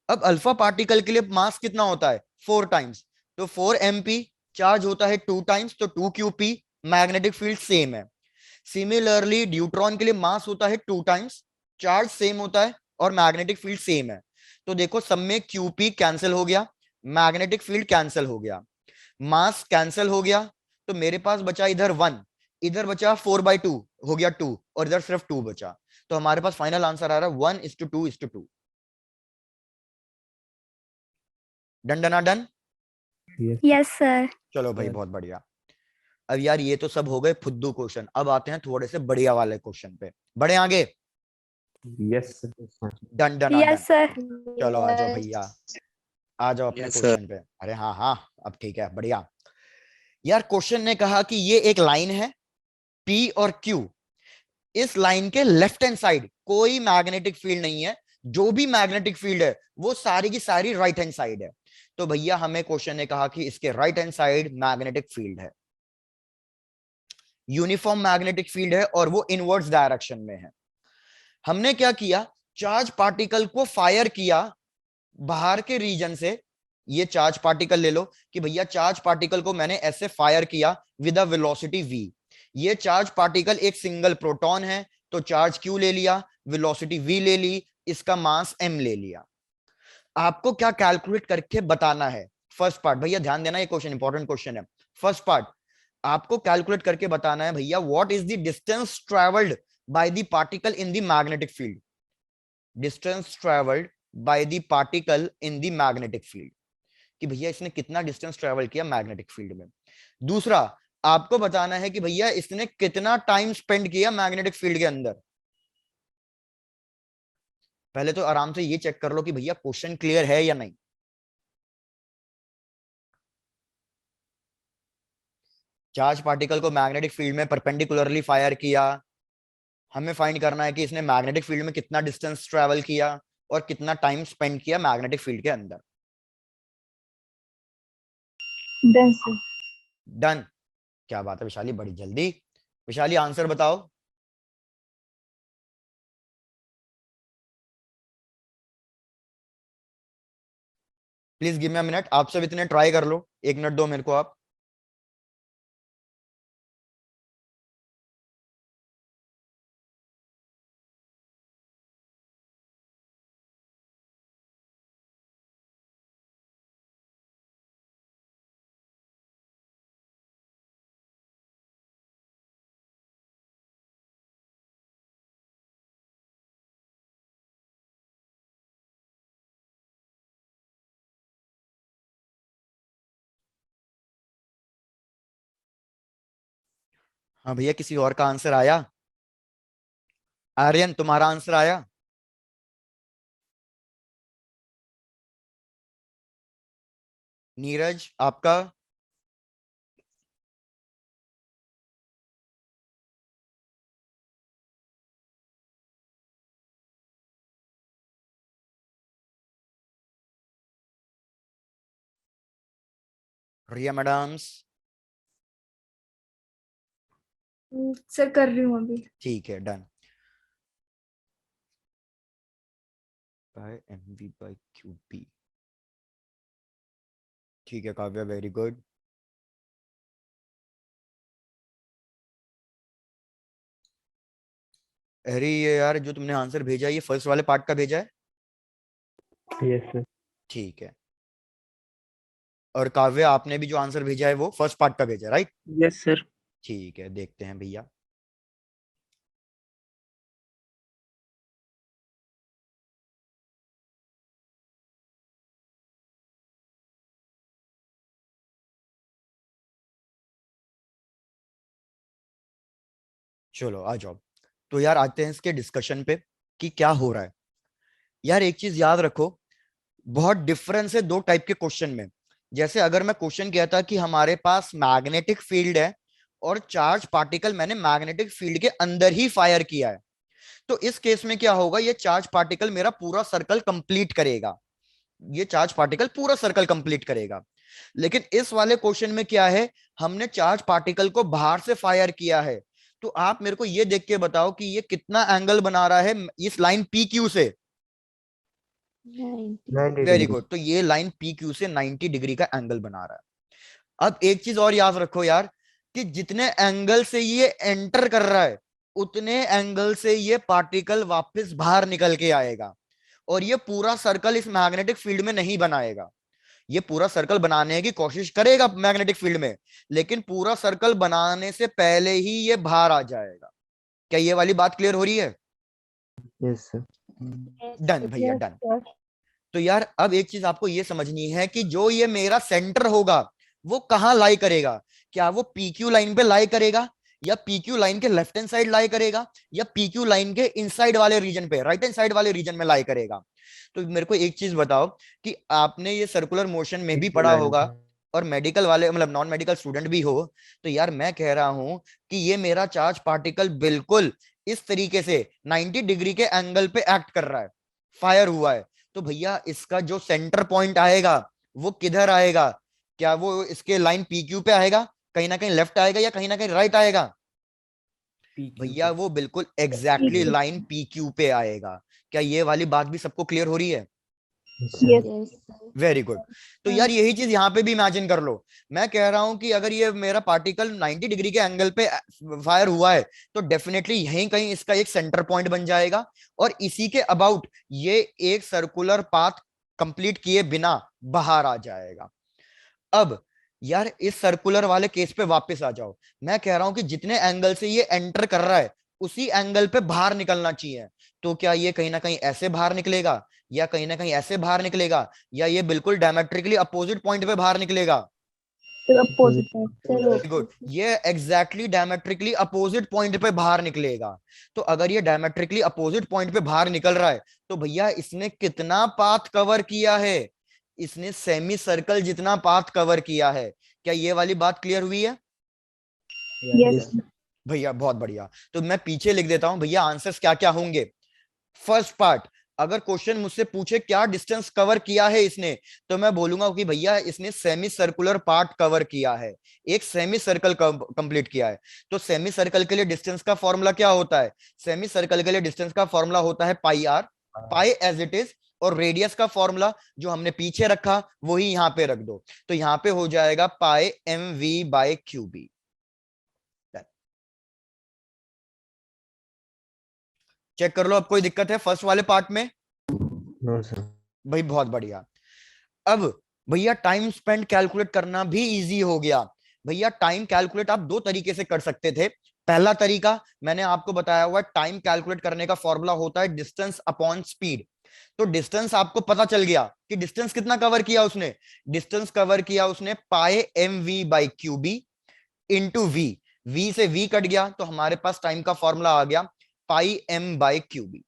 अब अल्फा पार्टिकल के लिए मास कितना होता है, 4 टाइम्स, तो 4mp, चार्ज होता है 2 टाइम्स तो 2qp, मैग्नेटिक फील्ड सेम है। सिमिलरली ड्यूट्रॉन के लिए मास होता है 2 टाइम्स, चार्ज सेम होता है और मैग्नेटिक फील्ड सेम है। तो देखो सब में qp कैंसिल हो गया, मैग्नेटिक फील्ड कैंसिल हो गया, मास कैंसिल हो गया, तो मेरे पास बचा इधर 1, इधर बचा 4/2 हो गया 2, और इधर सिर्फ 2 बचा। तो हमारे पास फाइनल आंसर आ रहा है 1:2:2। Done done done. Yes sir. चलो भाई बहुत बढ़िया। अब यार ये तो सब हो गए फुद्दू क्वेश्चन, अब आते हैं थोड़े से बढ़िया वाले क्वेश्चन पे, बढ़े आगे। Yes done done done. Yes sir. चलो आ जाओ भैया, आ जाओ अपने Yes, sir. क्वेश्चन पे। अरे हाँ हाँ अब ठीक है, बढ़िया। यार क्वेश्चन ने कहा कि ये एक लाइन है P और Q, इस लाइन के लेफ्ट हैंड साइड कोई मैग्नेटिक फील्ड नहीं है, जो भी मैग्नेटिक फील्ड है वो सारी की सारी राइट हैंड साइड है। तो भैया हमें क्वेश्चन ने कहा कि इसके right hand side magnetic field है, यूनिफॉर्म मैग्नेटिक फील्ड है और वो इनवर्स डायरेक्शन में है। हमने क्या किया, चार्ज पार्टिकल को फायर किया बाहर के रीजन से। ये चार्ज पार्टिकल ले लो कि भैया चार्ज पार्टिकल को मैंने ऐसे फायर किया विद अ वेलोसिटी v। ये चार्ज पार्टिकल एक सिंगल प्रोटॉन है तो चार्ज q ले लिया, वेलोसिटी v ले ली, इसका मास m ले लिया। आपको क्या कैलकुलेट करके बताना है, फर्स्ट पार्ट भैया ध्यान देना, ये क्वेश्चन इंपॉर्टेंट क्वेश्चन है। फर्स्ट पार्ट आपको कैलकुलेट करके बताना है भैया, what is the distance travelled by the particle in the magnetic field, distance travelled by the particle in the magnetic field, कि भैया इसने कितना डिस्टेंस ट्रेवल किया मैग्नेटिक फील्ड में। दूसरा आपको बताना है कि भैया इसने कितना टाइम स्पेंड किया मैग्नेटिक फील्ड के अंदर। पहले तो आराम से ये चेक कर लो कि भैया क्वेश्चन क्लियर है या नहीं। चार्ज पार्टिकल को मैग्नेटिक फील्ड में परपेंडिकुलरली फायर किया, हमें फाइंड करना है कि इसने मैग्नेटिक फील्ड में कितना डिस्टेंस ट्रेवल किया और कितना टाइम स्पेंड किया मैग्नेटिक फील्ड के अंदर। Done, sir. डन। क्या बात है विशाली, बड़ी जल्दी। विशाली आंसर बताओ। Please give me a minute, आप सब इतने ट्राई कर लो, 1 मिनट दो मेरे को आप। हाँ भैया, किसी और का आंसर आया? आर्यन तुम्हारा आंसर आया? नीरज आपका? रिया मैडम्स? सर कर रही हूँ अभी। ठीक है, done. By mv by qb। ठीक है काव्या, वेरी गुड। अरे ये यार जो तुमने आंसर भेजा है, ये फर्स्ट वाले पार्ट का भेजा है? Yes sir. ठीक है। और काव्या आपने भी जो आंसर भेजा है वो फर्स्ट पार्ट का भेजा है, राइट? Yes sir. ठीक है, देखते हैं भैया। चलो आ जाओ। तो यार आते हैं इसके डिस्कशन पे कि क्या हो रहा है। यार एक चीज याद रखो, बहुत डिफरेंस है दो टाइप के क्वेश्चन में। जैसे अगर मैं क्वेश्चन किया था कि हमारे पास मैग्नेटिक फील्ड है और चार्ज पार्टिकल मैंने मैग्नेटिक फील्ड के अंदर ही फायर किया है, तो इस केस में क्या होगा, ये चार्ज पार्टिकल मेरा पूरा सर्कल कंप्लीट करेगा। ये चार्ज पार्टिकल पूरा सर्कल कंप्लीट करेगा। लेकिन इस वाले क्वेश्चन में क्या है, हमने चार्ज पार्टिकल को बाहर से फायर किया है। तो आप मेरे को ये देख के बताओ कि ये कितना एंगल बना रहा है इस लाइन पी क्यू से। 90 वेरी डिग्री। गुड। तो ये लाइन पी क्यू से 90 डिग्री का एंगल बना रहा है। अब एक चीज और याद रखो यार, कि जितने एंगल से ये एंटर कर रहा है उतने एंगल से ये पार्टिकल वापस बाहर निकल के आएगा। और ये पूरा सर्कल इस मैग्नेटिक फील्ड में नहीं बनाएगा। ये पूरा सर्कल बनाने की कोशिश करेगा मैग्नेटिक फील्ड में, लेकिन पूरा सर्कल बनाने से पहले ही ये बाहर आ जाएगा। क्या ये वाली बात क्लियर हो रही है? Yes sir. डन भैया, Yes, डन। sir. तो यार अब एक चीज आपको ये समझनी है कि जो ये मेरा सेंटर होगा वो कहां लाई करेगा। क्या वो पीक्यू लाइन पे लाई करेगा, या पीक्यू लाइन के लेफ्ट हैंड साइड लाई करेगा, या पीक्यू लाइन के इनसाइड वाले रीजन पे राइट हैंड साइड वाले रीजन में लाई करेगा? तो मेरे को एक चीज बताओ कि आपने ये सर्कुलर मोशन में भी पढ़ा होगा, और मेडिकल वाले मतलब नॉन मेडिकल स्टूडेंट भी हो, तो यार मैं कह रहा हूं कि ये मेरा चार्ज पार्टिकल बिल्कुल इस तरीके से 90 डिग्री के एंगल पे एक्ट कर रहा है, फायर हुआ है। तो भैया इसका जो सेंटर पॉइंट आएगा वो किधर आएगा? क्या वो इसके लाइन पी क्यू पे आएगा, कहीं ना कहीं लेफ्ट आएगा, या कहीं ना कहीं राइट आएगा? भैया वो बिल्कुल एग्जैक्टली लाइन पी क्यू पे आएगा। क्या ये वाली बात भी सबको क्लियर हो रही है? Yes. Very good. तो यार यही चीज यहाँ पे भी इमेजिन कर लो। मैं कह रहा हूं कि अगर ये मेरा पार्टिकल 90 डिग्री के एंगल पे फायर हुआ है तो डेफिनेटली यहीं कहीं इसका एक सेंटर पॉइंट बन जाएगा, और इसी के अबाउट ये एक सर्कुलर पाथ कंप्लीट किए बिना बाहर आ जाएगा। अब यार इस सर्कुलर वाले केस पे वापस आ जाओ। मैं कह रहा हूं कि जितने एंगल से ये एंटर कर रहा है उसी एंगल पे बाहर निकलना चाहिए। तो क्या ये कहीं ना कहीं ऐसे बाहर निकलेगा, या कहीं ना कहीं ऐसे बाहर निकलेगा, या ये बिल्कुल डायमेट्रिकली अपोजिट पॉइंट पे बाहर निकलेगा? Sir, opposite side. गुड। ये एग्जैक्टली डायमेट्रिकली अपोजिट पॉइंट पे बाहर निकलेगा। तो अगर ये डायमेट्रिकली अपोजिट पॉइंट पे बाहर निकल रहा है तो भैया इसने कितना पाथ कवर किया है? इसने सेमी सर्कल जितना पाथ कवर किया है। क्या ये वाली बात क्लियर हुई है? Yes, sir. भैया बहुत बढ़िया, तो मैं पीछे लिख देता हूं भैया आंसर्स क्या क्या होंगे। फर्स्ट पार्ट, अगर क्वेश्चन मुझसे पूछे क्या डिस्टेंस कवर किया है इसने, तो मैं बोलूंगा कि भैया इसने सेमी सर्कुलर पार्ट कवर किया है, एक सेमी सर्कल कंप्लीट किया है। तो सेमी सर्कल के लिए डिस्टेंस का फॉर्मूला क्या होता है? सेमी सर्कल के लिए डिस्टेंस का फॉर्मूला होता है pi r, pi as it is, और रेडियस का फॉर्मूला जो हमने पीछे रखा वही यहां पे रख दो, तो यहां पे हो जाएगा pi m we by Q b. Check कर लो, अब कोई दिक्कत है फर्स्ट वाले पार्ट में? No sir. भाई बहुत बढ़िया। अब भैया टाइम स्पेंड कैलकुलेट करना भी इजी हो गया। भैया टाइम कैलकुलेट आप दो तरीके से कर सकते थे। पहला तरीका मैंने आपको बताया हुआ, टाइम कैलकुलेट करने का फॉर्मूला होता है डिस्टेंस अपॉन स्पीड। तो डिस्टेंस आपको पता चल गया कि डिस्टेंस कितना कवर किया उसने, डिस्टेंस कवर किया उसने pi m we by Q b into v, v से वी कट गया तो हमारे पास टाइम का फॉर्मूला आ गया pi m by Q b.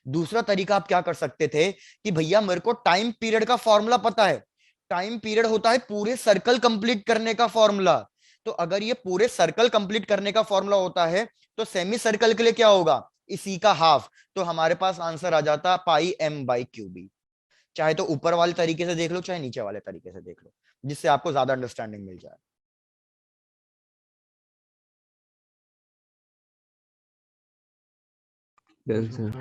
दूसरा तरीका आप क्या कर सकते थे कि भैया मेरे को टाइम पीरियड का फॉर्मूला पता है, टाइम पीरियड होता है पूरे सर्कल कंप्लीट करने का फॉर्मूला। तो अगर ये पूरे सर्कल कंप्लीट करने का फॉर्मूला होता है तो सेमी सर्कल के लिए क्या होगा, इसी का हाफ। तो हमारे पास आंसर आ जाता पाई एम बाई क्यू बी। चाहे तो ऊपर वाले तरीके से देख लो चाहे नीचे वाले तरीके से देख लो, जिससे आपको ज्यादा अंडरस्टैंडिंग मिल जाए। Done sir.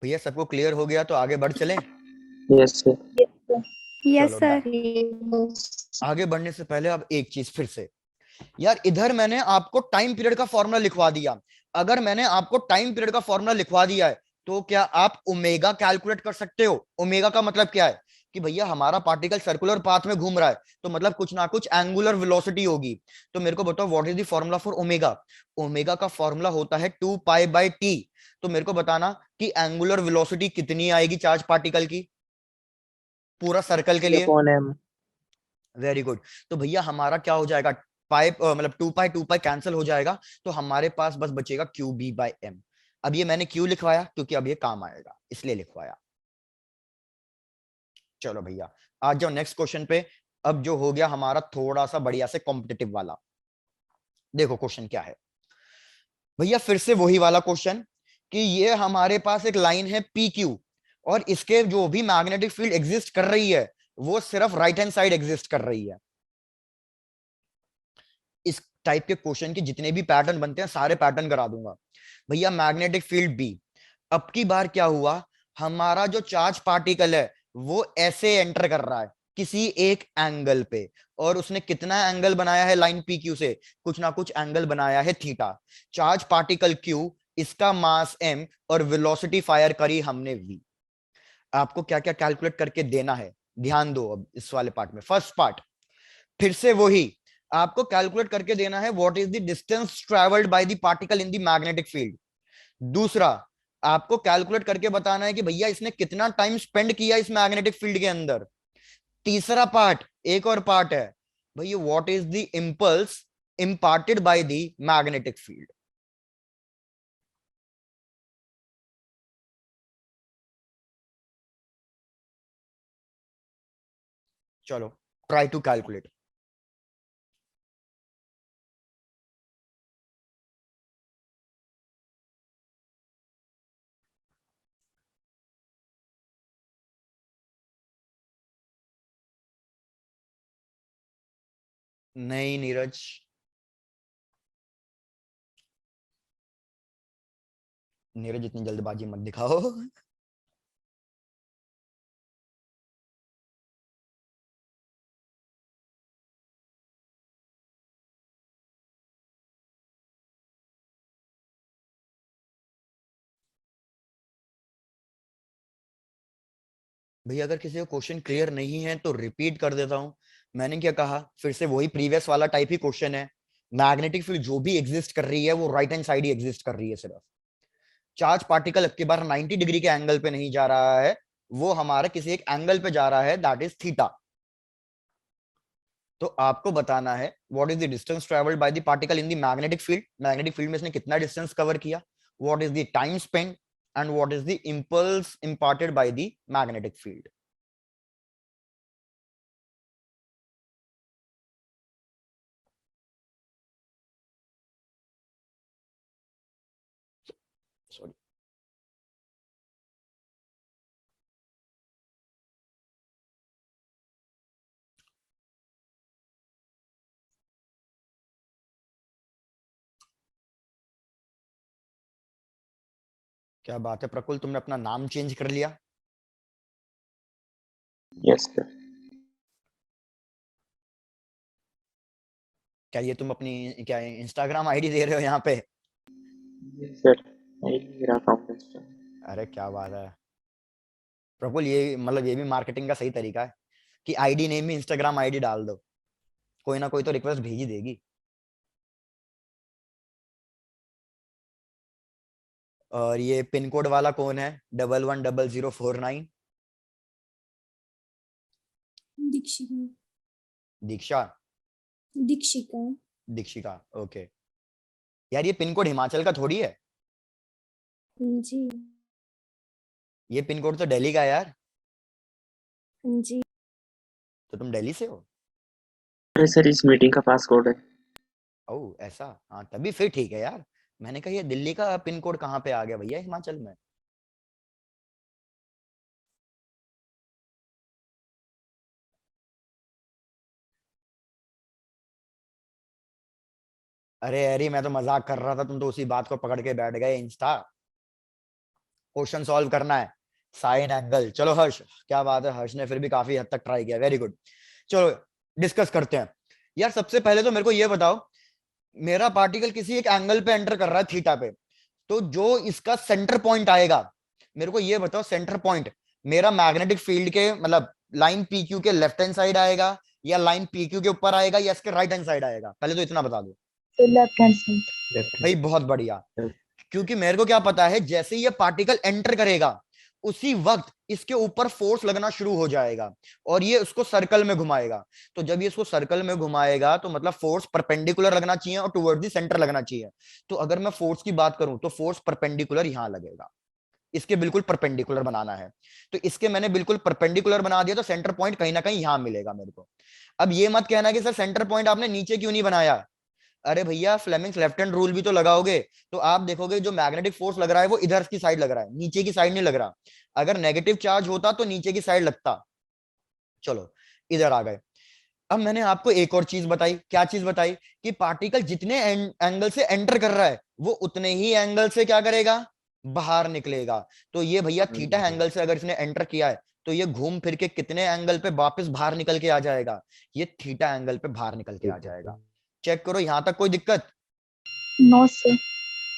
भैया सबको क्लियर हो गया तो आगे बढ़ चलें? Yes sir. यस चलो सर। डन। आगे बढ़ने से पहले अब एक चीज फिर से, यार इधर मैंने आपको टाइम पीरियड का फॉर्मूला लिखवा दिया। अगर मैंने आपको टाइम पीरियड का फॉर्मूला लिखवा दिया है तो क्या आप ओमेगा कैलकुलेट कर सकते हो? ओमेगा का मतलब क्या है कि भैया हमारा पार्टिकल सर्कुलर पाथ में घूम रहा है तो मतलब कुछ ना कुछ एंगुलर वेलोसिटी होगी। तो मेरे को बताओ what is the formula for omega? Omega का फॉर्मूला होता है 2 पाई बाय टी। तो मेरे को बताना कि एंगुलर वेलोसिटी कितनी आएगी चार्ज पार्टिकल की पूरा सर्कल के लिए। Upon M. Very good. तो भैया हमारा क्या हो जाएगा, पाई मतलब 2 पाई कैंसिल हो जाएगा, तो हमारे पास बस बचेगा क्यू बी बाई एम। अब ये मैंने क्यों लिखवाया, क्योंकि अब ये काम आएगा इसलिए लिखवाया। चलो भैया आ जाओ नेक्स्ट क्वेश्चन पे। अब जो हो गया हमारा थोड़ा सा बढ़िया से कॉम्पिटिटिव वाला, देखो क्वेश्चन क्या है भैया, फिर से वही वाला क्वेश्चन कि ये हमारे पास एक लाइन है पी क्यू, और इसके जो भी मैग्नेटिक फील्ड एग्जिस्ट कर रही है वो सिर्फ राइट हैंड साइड एग्जिस्ट कर रही है। इस टाइप के क्वेश्चन के जितने भी पैटर्न बनते हैं सारे पैटर्न करा दूंगा। भैया मैग्नेटिक फील्ड बी, अब की बार क्या हुआ, हमारा जो चार्ज पार्टिकल है वो ऐसे एंटर कर रहा है किसी एक एंगल पे, और उसने कितना एंगल बनाया है लाइन पी क्यू से, कुछ ना कुछ एंगल बनाया है थीटा। चार्ज पार्टिकल क्यू, इसका मास एम, और वेलोसिटी फायर करी हमने वी। आपको क्या क्या कैलकुलेट करके देना है ध्यान दो अब इस वाले पार्ट में। फर्स्ट पार्ट फिर से वही, आपको कैलकुलेट करके देना है what is the distance travelled by the particle in the magnetic field. दूसरा, आपको कैलकुलेट करके बताना है कि भैया इसने कितना टाइम स्पेंड किया इस मैग्नेटिक फील्ड के अंदर। तीसरा पार्ट, एक और पार्ट है भैया, what is the impulse imparted by the magnetic field। चलो ट्राई टू कैलकुलेट। नहीं नीरज, नीरज इतनी जल्दबाजी मत दिखाओ। भैया अगर किसी को क्वेश्चन क्लियर नहीं है तो रिपीट कर देता हूं। मैंने क्या कहा, फिर से वही प्रीवियस वाला टाइप ही क्वेश्चन है। मैग्नेटिक फील्ड जो भी एग्जिस्ट कर रही है वो राइट हैंड साइड ही एग्जिस्ट कर रही है सिर्फ। चार्ज पार्टिकल अब की बार 90 डिग्री के एंगल पे नहीं जा रहा है, वो हमारे किसी एक एंगल पे जा रहा है, दैट इज थीटा। तो आपको बताना है what is the distance travelled by the particle in the magnetic field. Magnetic field में इसने कितना डिस्टेंस कवर किया, what is the time spend, and what is the impulse imparted by the magnetic field. Sorry, क्या बात है प्रकुल, तुमने अपना नाम चेंज कर लिया? Yes sir. क्या ये तुम अपनी क्या इंस्टाग्राम आईडी दे रहे हो यहाँ पे? सर मेरा अकाउंट है। अरे क्या बात है प्रफुल, ये मतलब ये भी मार्केटिंग का सही तरीका है कि आईडी नेम में इंस्टाग्राम आईडी डाल दो, कोई ना कोई तो रिक्वेस्ट भेज ही देगी। और ये पिन कोड वाला कौन है, 110049? दीक्षिका। दीक्षा, दीक्षिका। दीक्षिका, ओके। यार ये पिन कोड हिमाचल का थोड़ी है, जी। ये पिन कोड तो दिल्ली का है यार। जी। तो तुम दिल्ली से हो? अरे सर इस मीटिंग का पासवर्ड है। ओह ऐसा, हाँ तभी फिर ठीक है यार। मैंने कहा ये दिल्ली का पिन कोड कहाँ पे आ गया भैया हिमाचल में। अरे अरे मैं तो मजाक कर रहा था, तुम तो उसी बात को पकड़ के बैठ गए। इंस्टा क्वेश्चन सॉल्व करना है, साइन एंगल। चलो हर्ष, क्या बात है, हर्ष ने फिर भी काफी हद तक ट्राई किया, वेरी गुड। चलो डिस्कस करते हैं। यार सबसे पहले तो मेरे को ये बताओ, मेरा पार्टिकल किसी एक एंगल पे एंटर कर रहा है थीटा पे, तो जो इसका सेंटर पॉइंट आएगा, मेरे को ये बताओ सेंटर पॉइंट मेरा मैग्नेटिक फील्ड के मतलब लाइन पी क्यू के लेफ्ट हैंड साइड आएगा, या लाइन पी क्यू के ऊपर आएगा, या इसके राइट हैंड साइड आएगा? पहले तो इतना बता दो। Left hand side. भाई बहुत बढ़िया, Left. क्योंकि मेरे को क्या पता है, जैसे ही ये पार्टिकल एंटर करेगा उसी वक्त इसके ऊपर फोर्स लगना शुरू हो जाएगा और ये उसको सर्कल में घुमाएगा। तो जब ये इसको सर्कल में घुमाएगा तो मतलब फोर्स परपेंडिकुलर लगना चाहिए और टुवर्ड्स द सेंटर लगना चाहिए। तो अगर मैं फोर्स की बात करूं तो फोर्स परपेंडिकुलर यहां लगेगा, इसके बिल्कुल परपेंडिकुलर बनाना है। तो इसके मैंने बिल्कुल परपेंडिकुलर बना दिया, तो सेंटर पॉइंट कहीं ना कहीं यहां मिलेगा मेरे को। अब ये मत कहना कि सर सेंटर पॉइंट आपने नीचे क्यों नहीं बनाया। अरे भैया फ्लेमिंग्स लेफ्ट हैंड रूल भी तो लगाओगे, तो आप देखोगे जो मैग्नेटिक फोर्स लग रहा है वो इधर की साइड लग रहा है, नीचे की साइड नहीं लग रहा। अगर नेगेटिव चार्ज होता तो नीचे की साइड लगता। चलो इधर आ गए। अब मैंने आपको एक और चीज बताई, क्या चीज बताई, कि पार्टिकल जितने एंगल से एंटर कर रहा है वो उतने ही एंगल से क्या करेगा, बाहर निकलेगा। तो ये भैया थीटा एंगल से अगर इसने एंटर किया है तो ये घूम फिर के कितने एंगल पे वापस बाहर निकल के आ जाएगा, ये थीटा एंगल पे बाहर निकल के आ जाएगा। चेक करो यहां तक कोई दिक्कत? No sir.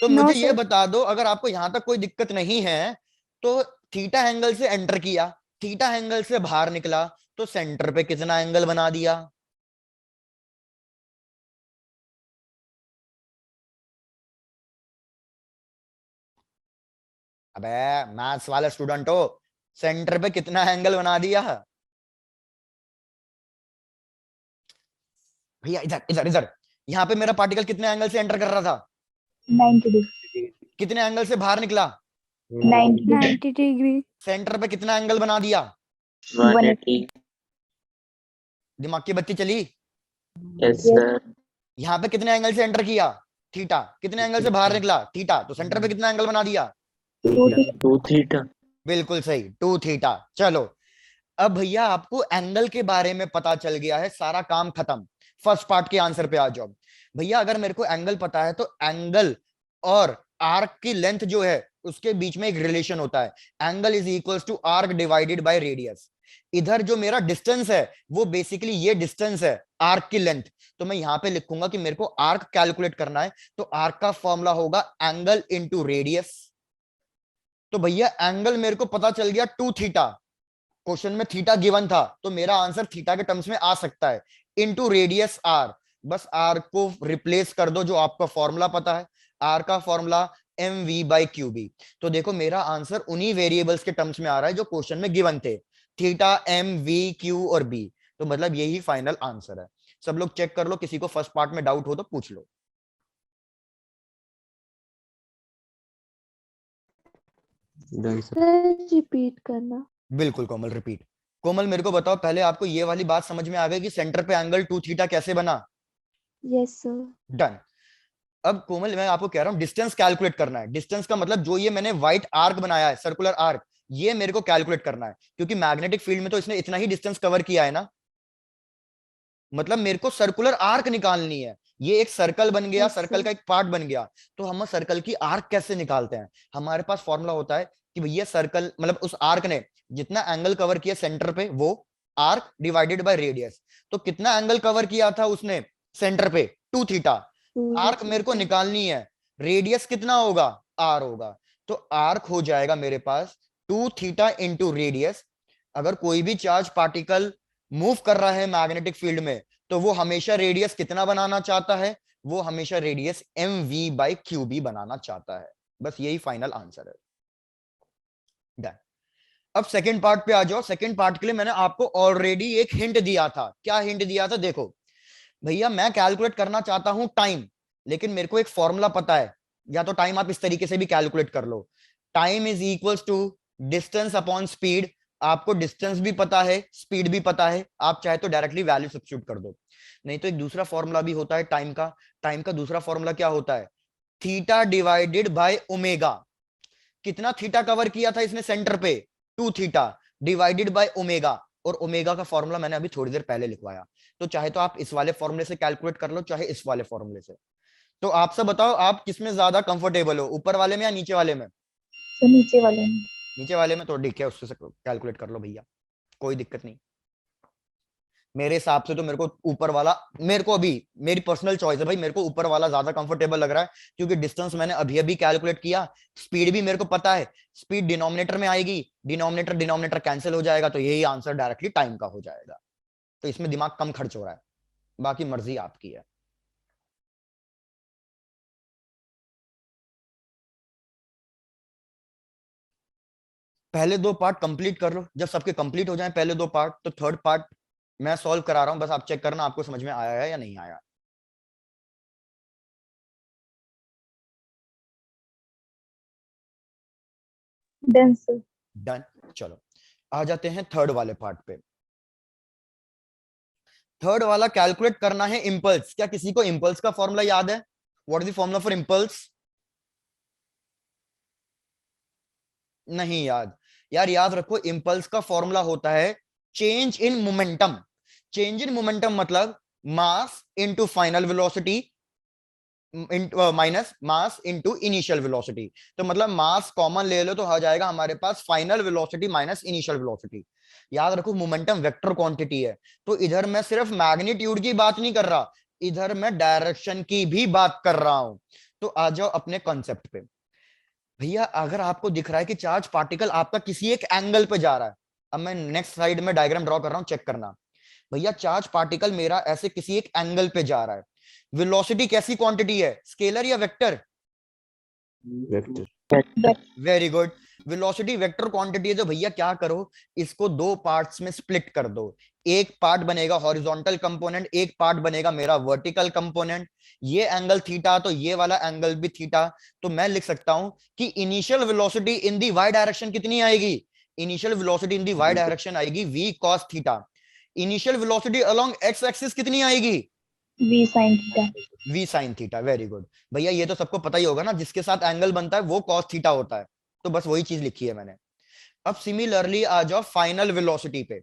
तो नो मुझे ये सर। बता दो, अगर आपको यहां तक कोई दिक्कत नहीं है तो थीटा एंगल से एंटर किया, थीटा एंगल से बाहर निकला, तो सेंटर पे कितना एंगल बना दिया? अबे मैथ्स वाले स्टूडेंट हो, सेंटर पे कितना एंगल बना दिया भैया? इधर इधर इधर, यहाँ पे मेरा पार्टिकल कितने एंगल से एंटर कर रहा था, 90 डिग्री। कितने एंगल से बाहर निकला? 90 डिग्री। 90 डिग्री। सेंटर पे कितना एंगल बना दिया? 180। दिमाग की बत्ती चली? Yes sir. यहाँ पे कितने एंगल से एंटर किया, थीटा, कितने एंगल से बाहर निकला, थीटा, तो सेंटर पे कितना एंगल बना दिया? 2 थीटा। बिल्कुल सही, 2 थीटा। चलो अब भैया आपको एंगल के बारे में पता चल गया है, सारा काम खत्म। फर्स्ट पार्ट के आंसर पे आ जाओ भैया। अगर मेरे को एंगल पता है तो एंगल और आर्क की लेंथ जो है उसके बीच में एक रिलेशन होता है, angle is equals to arc divided by radius. इधर जो मेरा डिस्टेंस है वो बेसिकली ये डिस्टेंस है, आर्क की लेंथ। तो मैं यहां पे लिखूंगा कि मेरे को आर्क कैलकुलेट करना है, तो आर्क का फॉर्मूला होगा एंगल इंटू रेडियस। तो भैया एंगल मेरे को पता चल गया 2 थीटा, क्वेश्चन में थीटा गिवन था तो मेरा आंसर थीटा के टर्म्स में आ सकता है, इनटू रेडियस आर। बस आर को रिप्लेस कर दो, जो आपका फॉर्मूला पता है, आर का formula M we by Q B. तो देखो मेरा आंसर उन्हीं वेरिएबल्स के टर्म्स में आ रहा है जो क्वेश्चन में गिवन थे, थीटा एम वी क्यू और बी। तो मतलब यही फाइनल आंसर है। सब लोग चेक कर लो, किसी को फर्स्ट पार्ट में डाउट हो तो पूछ लो। रिपीट करना। बिल्कुल कोमल, रिपीट। कोमल मेरे को बताओ पहले, आपको ये वाली बात समझ में आ गई कि सेंटर पे एंगल 2 थीटा कैसे बना? Yes sir. डन। अब कोमल मैं आपको कह रहा हूँ डिस्टेंस कैलकुलेट करना है। डिस्टेंस का मतलब जो ये मैंने व्हाइट आर्क बनाया है, सर्कुलर आर्क, ये मेरे को कैलकुलेट करना है, क्योंकि मैग्नेटिक फील्ड में तो इसने इतना ही डिस्टेंस कवर किया है ना, मतलब मेरे को सर्कुलर आर्क निकालनी है। ये एक सर्कल बन गया, Yes, सर्कल sir. का एक पार्ट बन गया, तो हम सर्कल की आर्क कैसे निकालते हैं? हमारे पास फॉर्मूला होता है कि भैया सर्कल मतलब उस आर्क ने जितना एंगल कवर किया सेंटर पे, वो आर्क डिवाइडेड बाय रेडियस। तो कितना एंगल कवर किया था उसने सेंटर पे? 2 थीटा। आर्क मेरे को निकालनी है, रेडियस कितना होगा? आर होगा। तो आर्क हो जाएगा मेरे पास 2 थीटा इंटू रेडियस। अगर कोई भी चार्ज पार्टिकल मूव कर रहा है मैग्नेटिक फील्ड में, तो वो हमेशा रेडियस कितना बनाना चाहता है? वो हमेशा radius m we by Q b बनाना चाहता है। बस यही फाइनल आंसर है। डन। अब सेकंड पार्ट पे आ जाओ। सेकंड पार्ट के लिए मैंने आपको ऑलरेडी एक हिंट दिया था। क्या हिंट दिया था? देखो भैया, मैं कैलकुलेट करना चाहता हूं टाइम, लेकिन मेरे को एक फॉर्मूला पता है। या तो टाइम आप इस तरीके से भी कैलकुलेट कर लो, time is equals to distance upon speed. आपको डिस्टेंस भी पता है, स्पीड भी पता है, आप चाहे तो डायरेक्टली वैल्यू सब्स्टिट्यूट कर दो। नहीं तो एक दूसरा फॉर्मूला भी होता है टाइम का। टाइम का दूसरा फॉर्मूला क्या होता है? Theta divided by omega. कितना थीटा कवर किया था इसने सेंटर पे? 2 थीटा डिवाइडेड बाय ओमेगा। और ओमेगा का फॉर्मूला मैंने अभी थोड़ी देर पहले लिखवाया। तो चाहे तो आप इस वाले फॉर्मूले से कैलकुलेट कर लो, चाहे इस वाले फॉर्मूले से। तो आप सब बताओ, आप किसमें ज्यादा कंफर्टेबल हो, ऊपर वाले में या नीचे वाले में? तो नीचे वाले में। नीचे वाले में, तो ठीक है, उससे कैलकुलेट कर लो भैया, कोई दिक्कत नहीं। मेरे हिसाब से तो मेरे को ऊपर वाला, मेरे को अभी, मेरी पर्सनल चॉइस है भाई, मेरे को ऊपर वाला ज्यादा कंफर्टेबल लग रहा है, क्योंकि डिस्टेंस मैंने अभी अभी कैलकुलेट किया, स्पीड भी मेरे को पता है, स्पीड डिनोमिनेटर में आएगी, डिनोमिनेटर डिनोमिनेटर कैंसिल हो जाएगा, तो यही आंसर डायरेक्टली टाइम का हो जाएगा। तो इसमें दिमाग कम खर्च हो रहा है, बाकी मर्जी आपकी है। पहले 2 पार्ट कंप्लीट कर लो, जब सबके कंप्लीट हो जाए पहले 2 पार्ट, तो थर्ड पार्ट मैं सॉल्व करा रहा हूं, बस आप चेक करना आपको समझ में आया है या नहीं आया। Done sir. डन। चलो आ जाते हैं थर्ड वाले पार्ट पे। थर्ड वाला कैलकुलेट करना है इंपल्स। क्या किसी को इंपल्स का फॉर्मूला याद है? What is the formula for impulse? नहीं याद? यार याद रखो, इंपल्स का फॉर्मूला होता है change in momentum. Change in momentum मतलब mass into final velocity minus mass into initial velocity. तो मतलब मास कॉमन ले लो तो आ जाएगा हमारे पास final velocity minus initial velocity. याद रखो मोमेंटम वेक्टर क्वांटिटी है, तो इधर मैं सिर्फ मैग्नीट्यूड की बात नहीं कर रहा, इधर मैं डायरेक्शन की भी बात कर रहा हूं। तो आ जाओ अपने कॉन्सेप्ट पे। भैया अगर आपको दिख रहा है कि चार्ज पार्टिकल आपका किसी एक एंगल पे जा रहा है, अब मैं नेक्स्ट स्लाइड में डायग्राम ड्रॉ कर रहा हूं, चेक करना। भैया चार्ज पार्टिकल मेरा ऐसे किसी एक एंगल पे जा रहा है, वेलोसिटी कैसी क्वांटिटी है, स्केलर या vector? Vector. Very good. Velocity vector quantity है, तो भैया क्या करो, इसको 2 पार्ट्स में स्प्लिट कर दो। एक पार्ट बनेगा हॉरिजॉन्टल कंपोनेंट, एक पार्ट बनेगा मेरा वर्टिकल कंपोनेंट। ये एंगल थीटा, तो ये वाला एंगल भी थीटा। तो मैं लिख सकता हूं कि initial velocity in the Y direction कितनी आएगी? Initial velocity in the Y direction आएगी v cos theta. Initial velocity along X axis कितनी आएगी? V sine theta. v sin theta. Very good. भैया ये तो सबको पता ही होगा ना, जिसके साथ एंगल बनता है वो cos थीटा होता है। तो बस वही चीज लिखी है मैंने। अब सिमिलरली आ जाओ फाइनल वेलोसिटी पे।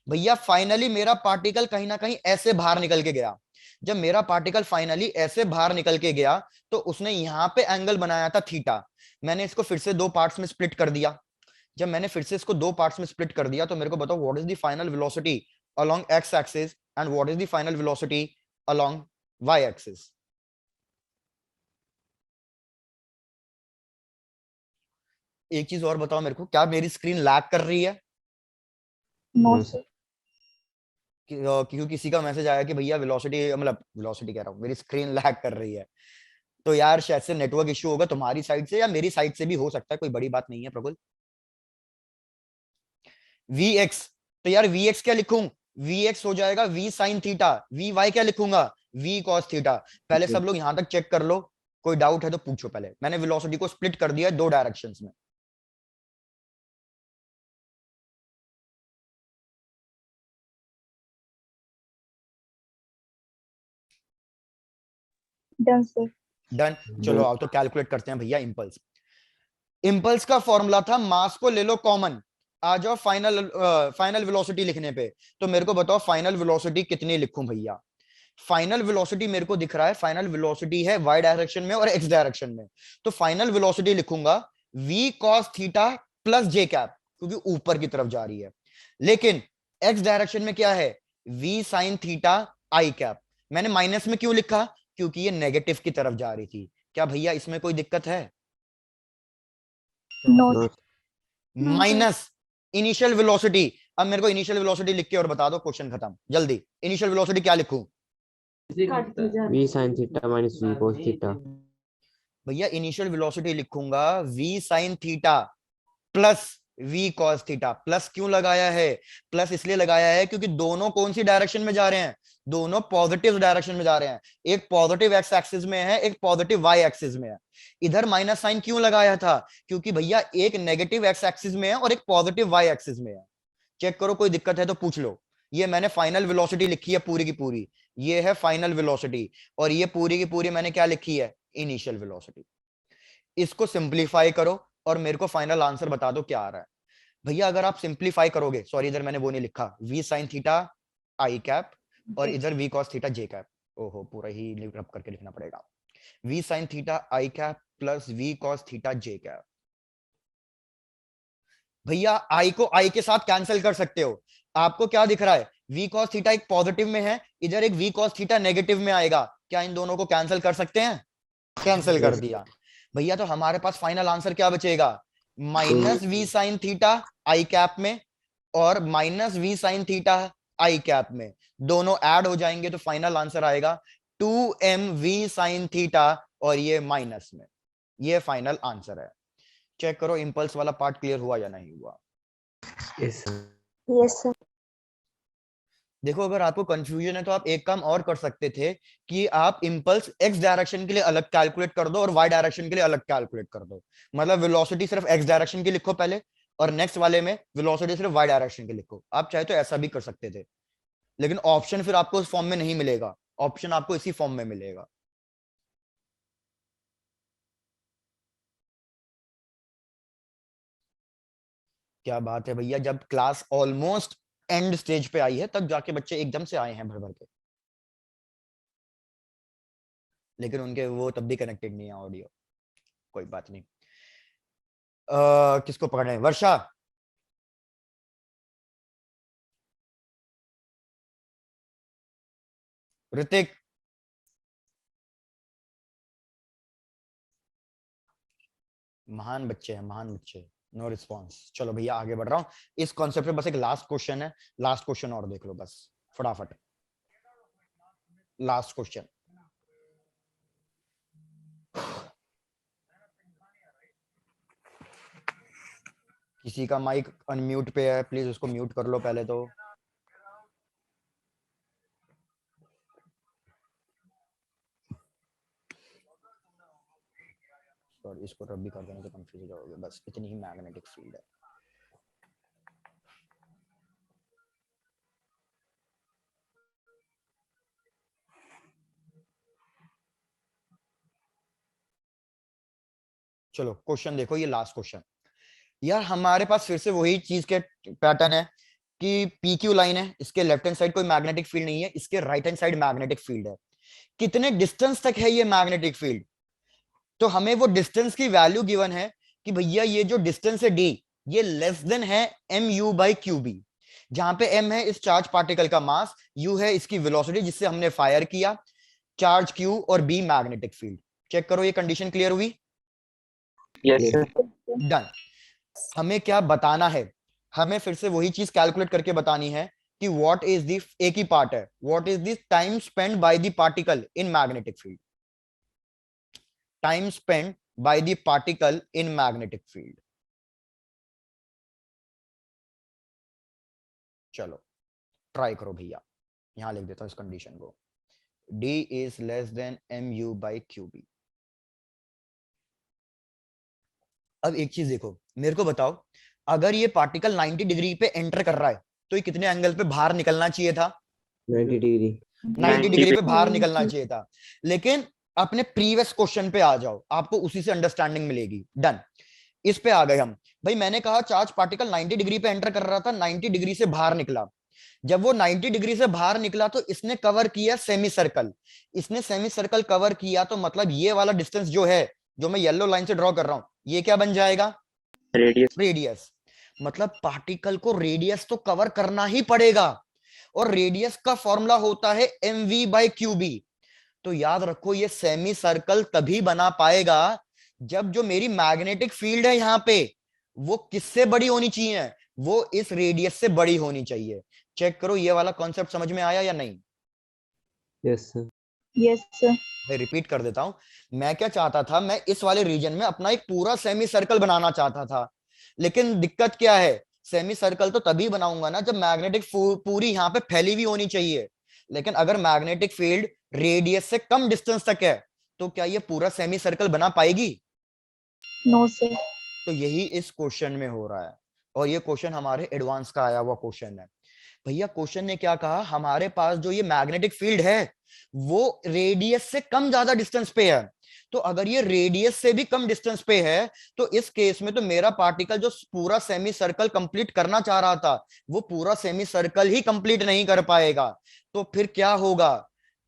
भैया फाइनली मेरा पार्टिकल कहीं ना कहीं ऐसे बाहर निकल के गया। जब मेरा पार्टिकल फाइनली ऐसे बाहर निकल के गया, तो उसने यहां पे एंगल बनाया था थीटा। मैंने इसको फिर से 2 पार्ट्स में स्प्लिट कर दिया। जब मैंने फिर से इसको 2 पार्ट्स में स्प्लिट कर दिया, तो मेरे को बताओ what is the final velocity along X axis and what is the final velocity along Y axis? एक चीज और बताओ मेरे को, क्या मेरी स्क्रीन लैग कर रही है? No No, sir. क्योंकि किसी का मैसेज आया कि भैया वेलोसिटी, मतलब वेलोसिटी कह रहा हूँ, मेरी स्क्रीन लैग कर रही है। तो यार शायद से नेटवर्क इश्यू होगा तुम्हारी साइड से या मेरी साइड से भी हो सकता है, कोई बड़ी बात नहीं है प्रबल। वी एक्स, तो यार वी एक्स क्या लिखूं? वी एक्स हो जाएगा V sine theta. V Y क्या लिखूंगा? V cos theta. पहले सब लोग यहां तक चेक कर लो, कोई डाउट है तो पूछो। पहले मैंने वेलोसिटी को स्प्लिट कर दिया 2 डायरेक्शंस में। Done sir. डन। चलो आओ तो कैलकुलेट करते हैं भैया इम्पल्स। इम्पल्स का फॉर्मूला था मास को ले लो कॉमन, आ जाओ फाइनल वेलोसिटी लिखने पे। तो मेरे को बताओ फाइनल वेलोसिटी कितनी लिखूं भैया। फाइनल वेलोसिटी मेरे को दिख रहा है, फाइनल वेलोसिटी है वाई डायरेक्शन में और एक्स डायरेक्शन में। तो फाइनल वेलोसिटी लिखूंगा v cos थीटा प्लस जे कैप, क्योंकि ऊपर की तरफ जा रही है। लेकिन एक्स डायरेक्शन में क्या है, v sin theta i cap. मैंने माइनस में क्यों लिखा, क्योंकि ये नेगेटिव की तरफ जा रही थी। क्या भैया इसमें कोई दिक्कत है? Note minus initial velocity. अब मेरे को इनिशियल वेलोसिटी लिख के और बता दो, क्वेश्चन खत्म। जल्दी, इनिशियल वेलोसिटी क्या लिखूं v sin theta minus v cos theta. भैया? इनिशियल वेलोसिटी लिखूंगा v sin theta plus v cos theta. Plus क्यों लगाया है? प्लस इसलिए लगाया है क्योंकि दोनों कौन सी डायरेक्शन में जा रहे हैं, दोनों पॉजिटिव डायरेक्शन में जा रहे हैं। एक पॉजिटिव एक्स एक्सिस में है, एक पॉजिटिव वाई एक्सिस में है। इधर माइनस साइन क्यों लगाया था, क्योंकि भैया एक नेगेटिव एक्स एक्सिस में है और एक पॉजिटिव वाई एक्सिस में है। चेक करो, कोई दिक्कत है तो पूछ लो। ये मैंने फाइनल वेलोसिटी लिखी है पूरी की पूरी, ये है फाइनल वेलोसिटी, और ये पूरी की पूरी मैंने क्या लिखी है, इनिशियल वेलोसिटी। इसको सिंप्लीफाई करो और मेरे को फाइनल आंसर बता दो क्या आ रहा है। भैया अगर आप सिंप्लीफाई करोगे, सॉरी इधर मैंने वो नहीं लिखा, v sin theta i cap और इधर v cos theta j cap. ओहो, पूरा ही रब करके लिखना पड़ेगा। v sin theta i cap plus v cos theta j cap. भैया i को i के साथ कैंसिल कर सकते हो। आपको क्या दिख रहा है, v cos थीटा एक पॉजिटिव में है, इधर एक v cos थीटा नेगेटिव में आएगा। क्या इन दोनों को कैंसिल कर सकते हैं? कैंसिल कर दिया भैया। तो हमारे पास फाइनल आंसर क्या बचेगा, minus v sin theta i cap में और minus v sin theta i cap में, दोनों ऐड हो जाएंगे तो फाइनल आंसर आएगा 2mv sin थीटा, और ये माइनस में। ये फाइनल आंसर है। चेक करो इंपल्स वाला पार्ट क्लियर हुआ या नहीं हुआ। Yes sir. Yes sir. देखो अगर आपको कंफ्यूजन है तो आप एक काम और कर सकते थे कि आप इंपल्स एक्स डायरेक्शन के लिए अलग कैलकुलेट कर दो और वाई डायरेक्शन के लिए अलग कैलकुलेट कर दो। मतलब वेलोसिटी सिर्फ एक्स डायरेक्शन की लिखो पहले, और नेक्स्ट वाले में वेलोसिटी सिर्फ वाई डायरेक्शन की लिखो। आप चाहे तो ऐसा भी कर सकते थे, लेकिन ऑप्शन फिर आपको उस फॉर्म में नहीं मिलेगा, ऑप्शन आपको इसी फॉर्म में मिलेगा। क्या बात है भैया, जब क्लास ऑलमोस्ट एंड स्टेज पे आई है तब जाके बच्चे एकदम से आए हैं भर भर के, लेकिन उनके वो तब भी कनेक्टेड नहीं है ऑडियो। कोई बात नहीं। किसको पकड़े, वर्षा? ऋतिक? महान बच्चे हैं, महान बच्चे। No response. चलो भैया आगे बढ़ रहा हूं इस कॉन्सेप्ट पे। बस एक लास्ट क्वेश्चन है, लास्ट क्वेश्चन और देख लो बस फटाफट। Last question. किसी का माइक अनम्यूट पे है, प्लीज उसको म्यूट कर लो पहले तो। सॉरी, इसको रब भी कर देने तो कंफ्यूज हो जाओगे, बस इतनी ही मैग्नेटिक फील्ड है। चलो क्वेश्चन देखो, ये लास्ट क्वेश्चन। यार हमारे पास फिर से वही चीज के पैटर्न है कि पी क्यू लाइन है, इसके लेफ्ट हैंड साइड कोई मैग्नेटिक फील्ड नहीं है, इसके right hand side magnetic field है। कितने डिस्टेंस तक है ये मैग्नेटिक फील्ड, तो हमें वो डिस्टेंस की वैल्यू गिवन है कि भैया ये जो डिस्टेंस है डी, ये लेस देन है M U by Q B, जहां पे एम है इस चार्ज पार्टिकल का मास, यू है इसकी वेलोसिटी जिससे हमने फायर किया, चार्ज क्यू और बी मैग्नेटिक फील्ड। चेक करो ये कंडीशन क्लियर हुई? Yes sir. डन। हमें क्या बताना है, हमें फिर से वही चीज कैलकुलेट करके बतानी है कि व्हाट इज द, एक ही पार्ट है, what is the time spend by the particle in magnetic field. Time spend by the particle in magnetic field. चलो ट्राई करो भैया, यहां लिख देता हूं इस कंडीशन को, d is less than M U by Q B. अब एक चीज देखो, मेरे को बताओ, अगर ये पार्टिकल 90 डिग्री पे एंटर कर रहा है तो ये कितने एंगल पे बाहर निकलना चाहिए था? 90 डिग्री। 90 डिग्री पे बाहर निकलना चाहिए था। लेकिन अपने प्रीवियस क्वेश्चन पे आ जाओ, आपको उसी से अंडरस्टैंडिंग मिलेगी। डन, इस पे आ गए हम। भाई मैंने कहा चार्ज पार्टिकल 90 डिग्री पे एंटर कर रहा था, 90 डिग्री से बाहर निकला। जब वो 90 डिग्री से बाहर निकला तो इसने कवर किया सेमी सर्कल। इसने सेमी सर्कल कवर किया तो मतलब ये वाला डिस्टेंस जो है, जो मैं येलो लाइन से ड्रॉ कर रहा हूं, ये क्या बन जाएगा? रेडियस। रेडियस। मतलब पार्टिकल को रेडियस तो कवर करना ही पड़ेगा, और रेडियस का फॉर्मूला होता है mv/qb। तो याद रखो, ये सेमी सर्कल तभी बना पाएगा जब जो मेरी मैग्नेटिक फील्ड है यहां पे, वो किससे बड़ी होनी चाहिए? वो इस रेडियस से बड़ी होनी चाहिए। चेक करो, ये वाला कॉन्सेप्ट समझ में आया या नहीं? Yes sir. Yes sir. मैं रिपीट कर देता हूं। मैं क्या चाहता था, मैं इस वाले रीजन में अपना एक पूरा सेमी सर्कल बनाना चाहता था, लेकिन दिक्कत क्या है? सेमी सर्कल तो तभी बनाऊंगा ना जब मैग्नेटिक पूरी यहां पे फैली हुई होनी चाहिए। लेकिन अगर मैग्नेटिक फील्ड रेडियस से कम डिस्टेंस तक है, तो क्या ये पूरा सेमी सर्कल बना पाएगी? No sir. तो यही इस क्वेश्चन में हो रहा है, और ये क्वेश्चन हमारे एडवांस का आया हुआ क्वेश्चन है। भैया क्वेश्चन ने क्या कहा, हमारे पास जो ये मैग्नेटिक फील्ड है वो रेडियस से कम ज्यादा डिस्टेंस पे है। तो अगर ये रेडियस से भी कम डिस्टेंस पे है, तो इस केस में तो मेरा पार्टिकल जो पूरा सेमी सर्कल कंप्लीट करना चाह रहा था, वो पूरा सेमी सर्कल ही कंप्लीट नहीं कर पाएगा। तो फिर क्या होगा?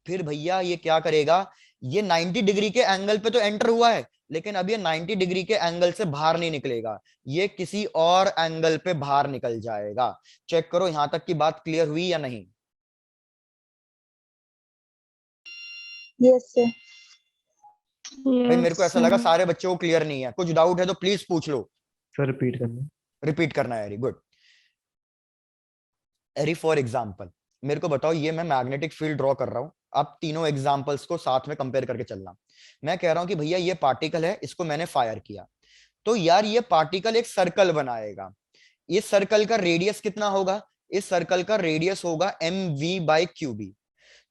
फिर भैया ये क्या करेगा, ये 90 डिग्री के एंगल पे तो एंटर हुआ है, लेकिन अब ये 90 डिग्री के एंगल से बाहर नहीं निकलेगा, ये किसी और एंगल पे बाहर निकल जाएगा। चेक करो यहां तक की बात क्लियर हुई या नहीं? Yes sir. भाई मेरे को ऐसा लगा सारे बच्चों को क्लियर नहीं है, कुछ डाउट है तो प्लीज पूछ लो। सर रिपीट करना। रिपीट करना है? Very good. एरी फॉर एग्जाम्पल, मेरे को बताओ, ये मैं मैग्नेटिक फील्ड ड्रॉ कर रहा हूं। आप तीनों एग्जाम्पल्स को साथ में कंपेयर करके चलना। मैं कह रहा हूं कि भैया ये पार्टिकल है, इसको मैंने फायर किया, तो यार ये पार्टिकल एक सर्कल बनाएगा। इस सर्कल का रेडियस कितना होगा? इस सर्कल का रेडियस होगा mv/qb।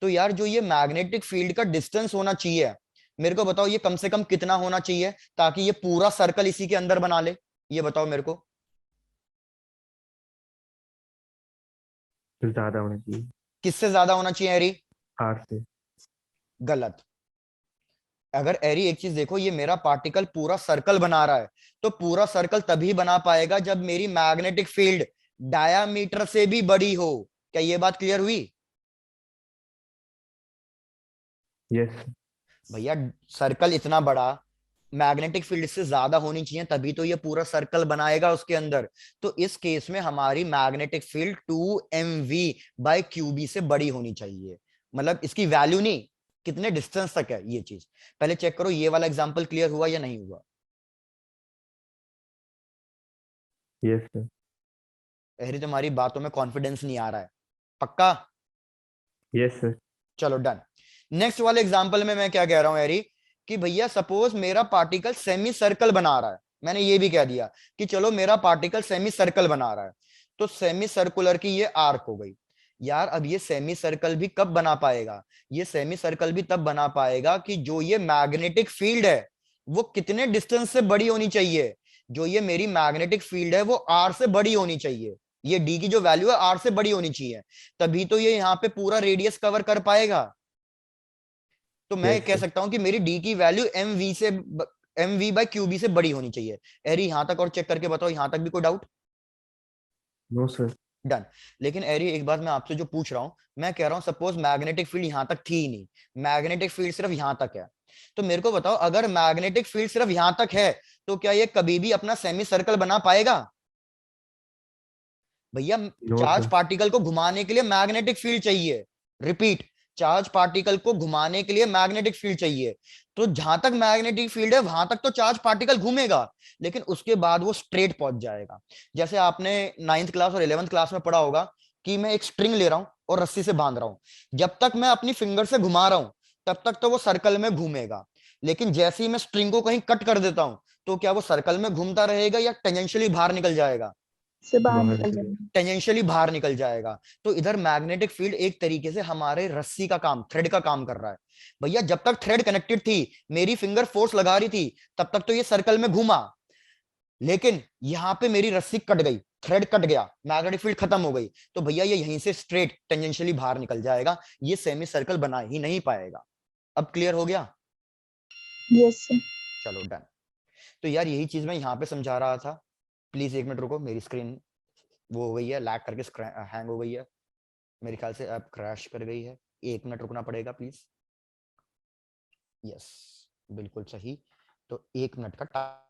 तो यार जो ये मैग्नेटिक फील्ड का डिस्टेंस होना चाहिए, मेरे को बताओ ये कम से कम कितना होना चाहिए ताकि ये पूरा सर्कल इसी के अंदर बना ले? ये बताओ मेरे को। ज्यादा होना चाहिए। किससे ज्यादा होना चाहिए एरी? आर से। गलत। अगर एरी एक चीज देखो, ये मेरा पार्टिकल पूरा सर्कल बना रहा है, तो पूरा सर्कल तभी बना पाएगा जब मेरी मैग्नेटिक फील्ड डायामीटर से भी बड़ी हो। क्या ये बात क्लियर हुई? यस। भैया सर्कल इतना बड़ा, मैग्नेटिक फील्ड से ज्यादा होनी चाहिए, तभी तो ये पूरा सर्कल बनाएगा उसके अंदर। तो इस केस में हमारी मैग्नेटिक फील्ड 2mv/qb से बड़ी होनी चाहिए। मतलब इसकी वैल्यू नहीं, कितने डिस्टेंस तक है ये चीज। पहले चेक करो ये वाला एग्जांपल क्लियर हुआ या नहीं हुआ? Yes sir. अरे तुम्हारी बातों में कॉन्फिडेंस नहीं आ रहा है, पक्का? Yes sir. चलो डन। नेक्स्ट वाले एग्जांपल में मैं क्या कह रहा हूं एरी, कि भैया सपोज मेरा पार्टिकल सेमी सर्कल बना रहा है। मैंने ये भी कह दिया कि चलो मेरा पार्टिकल सेमी सर्कल बना रहा है, तो सेमी सर्कुलर की ये आर्क हो गई। यार अब ये सेमी सर्कल भी कब बना पाएगा? ये सेमी सर्कल भी तब बना पाएगा कि जो ये मैग्नेटिक फील्ड है वो कितने डिस्टेंस से बड़ी होनी चाहिए? जो ये मेरी मैग्नेटिक फील्ड है वो आर से बड़ी होनी चाहिए। ये डी की जो वैल्यू है आर से बड़ी होनी चाहिए, तभी तो ये यहाँ पे पूरा रेडियस कवर कर पाएगा। तो मैं कह सकता हूं कि मेरी डी की वैल्यू mv/qb से बड़ी होनी चाहिए। एरी यहां तक और चेक करके बताओ, यहां तक भी कोई डाउट? No sir. डन। लेकिन एरी एक बात मैं आपसे जो पूछ रहा हूं, मैं कह रहा हूं सपोज मैग्नेटिक फील्ड यहां तक थी ही नहीं, मैग्नेटिक फील्ड सिर्फ यहां तक है। तो मेरे को बताओ, अगर मैग्नेटिक फील्ड सिर्फ यहां तक है, तो क्या ये कभी भी अपना सेमी सर्कल बना पाएगा? भैया चार्ज पार्टिकल को घुमाने के लिए मैग्नेटिक फील्ड चाहिए। रिपीट, चार्ज पार्टिकल को घुमाने के लिए मैग्नेटिक फील्ड चाहिए। तो जहां तक मैग्नेटिक फील्ड है वहां तक तो चार्ज पार्टिकल घूमेगा, लेकिन उसके बाद वो स्ट्रेट पहुंच जाएगा। जैसे आपने 9th क्लास और 11th क्लास में पढ़ा होगा कि मैं एक स्ट्रिंग ले रहा हूं और रस्सी से बांध रहा हूं। जब तक मैं अपनी फिंगर से घुमा रहा हूं तब तक तो वो सर्कल में घूमेगा, लेकिन जैसे ही मैं स्ट्रिंग को कहीं कट कर देता हूं, तो क्या वो सर्कल में घूमता रहेगा या टेंजेंशियली बाहर निकल जाएगा? से बाहर निकल जाएगा। टेंजेंशियली बाहर निकल जाएगा। तो इधर मैग्नेटिक फील्ड एक तरीके से हमारे रस्सी का काम, थ्रेड का काम कर रहा है। भैया जब तक थ्रेड कनेक्टेड थी, मेरी फिंगर फोर्स लगा रही थी, तब तक तो ये सर्कल में घूमा, लेकिन यहां पे मेरी रस्सी कट गई, थ्रेड कट गया, मैग्नेटिक फील्ड खत्म हो गई, तो भैया ये यहीं से स्ट्रेट टेंजेंशियली बाहर निकल जाएगा, ये सेमी सर्कल बना ही नहीं पाएगा। अब क्लियर हो गया? Yes sir. चलो डन। तो यार यही चीज मैं यहाँ पे समझा रहा था। प्लीज एक मिनट रुको, मेरी स्क्रीन वो हो गई है, लैग करके हैंग हो गई है मेरे ख्याल से, ऐप क्रैश कर गई है। 1 मिनट रुकना पड़ेगा प्लीज। यस, बिल्कुल सही। तो 1 मिनट का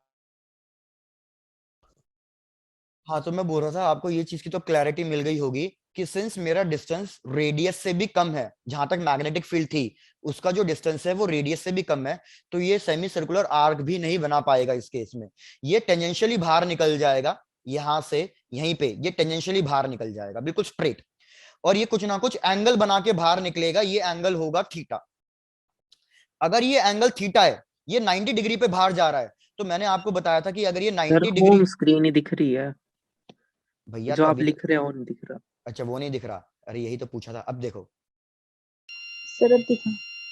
हाँ, तो मैं बोल रहा था आपको ये चीज की तो क्लैरिटी मिल गई होगी कि सिंस मेरा डिस्टेंस रेडियस से भी कम है, जहां तक मैग्नेटिक फील्ड थी उसका जो डिस्टेंस है वो रेडियस से भी कम है, तो ये सेमी सर्कुलर आर्क भी नहीं बना पाएगा इस केस में। ये टेंजेंशियली बाहर निकल जाएगा, यहां से यहीं पे ये टेंजेंशियली बाहर निकल जाएगा बिल्कुल स्ट्रेट, और ये कुछ ना कुछ एंगल बना के बाहर निकलेगा। ये एंगल होगा थीटा। अगर ये एंगल थीटा है, ये 90 डिग्री पे बाहर जा रहा है, तो मैंने आपको बताया था कि अगर ये सर 90 डिग्री होम स्क्रीन ही दिख रही है, भैया जो तो आप अभी लिख रहे हो वो नहीं दिख रहा। अच्छा वो नहीं दिख रहा, अरे यही तो पूछा था। अब देखो, सर अब दिखा।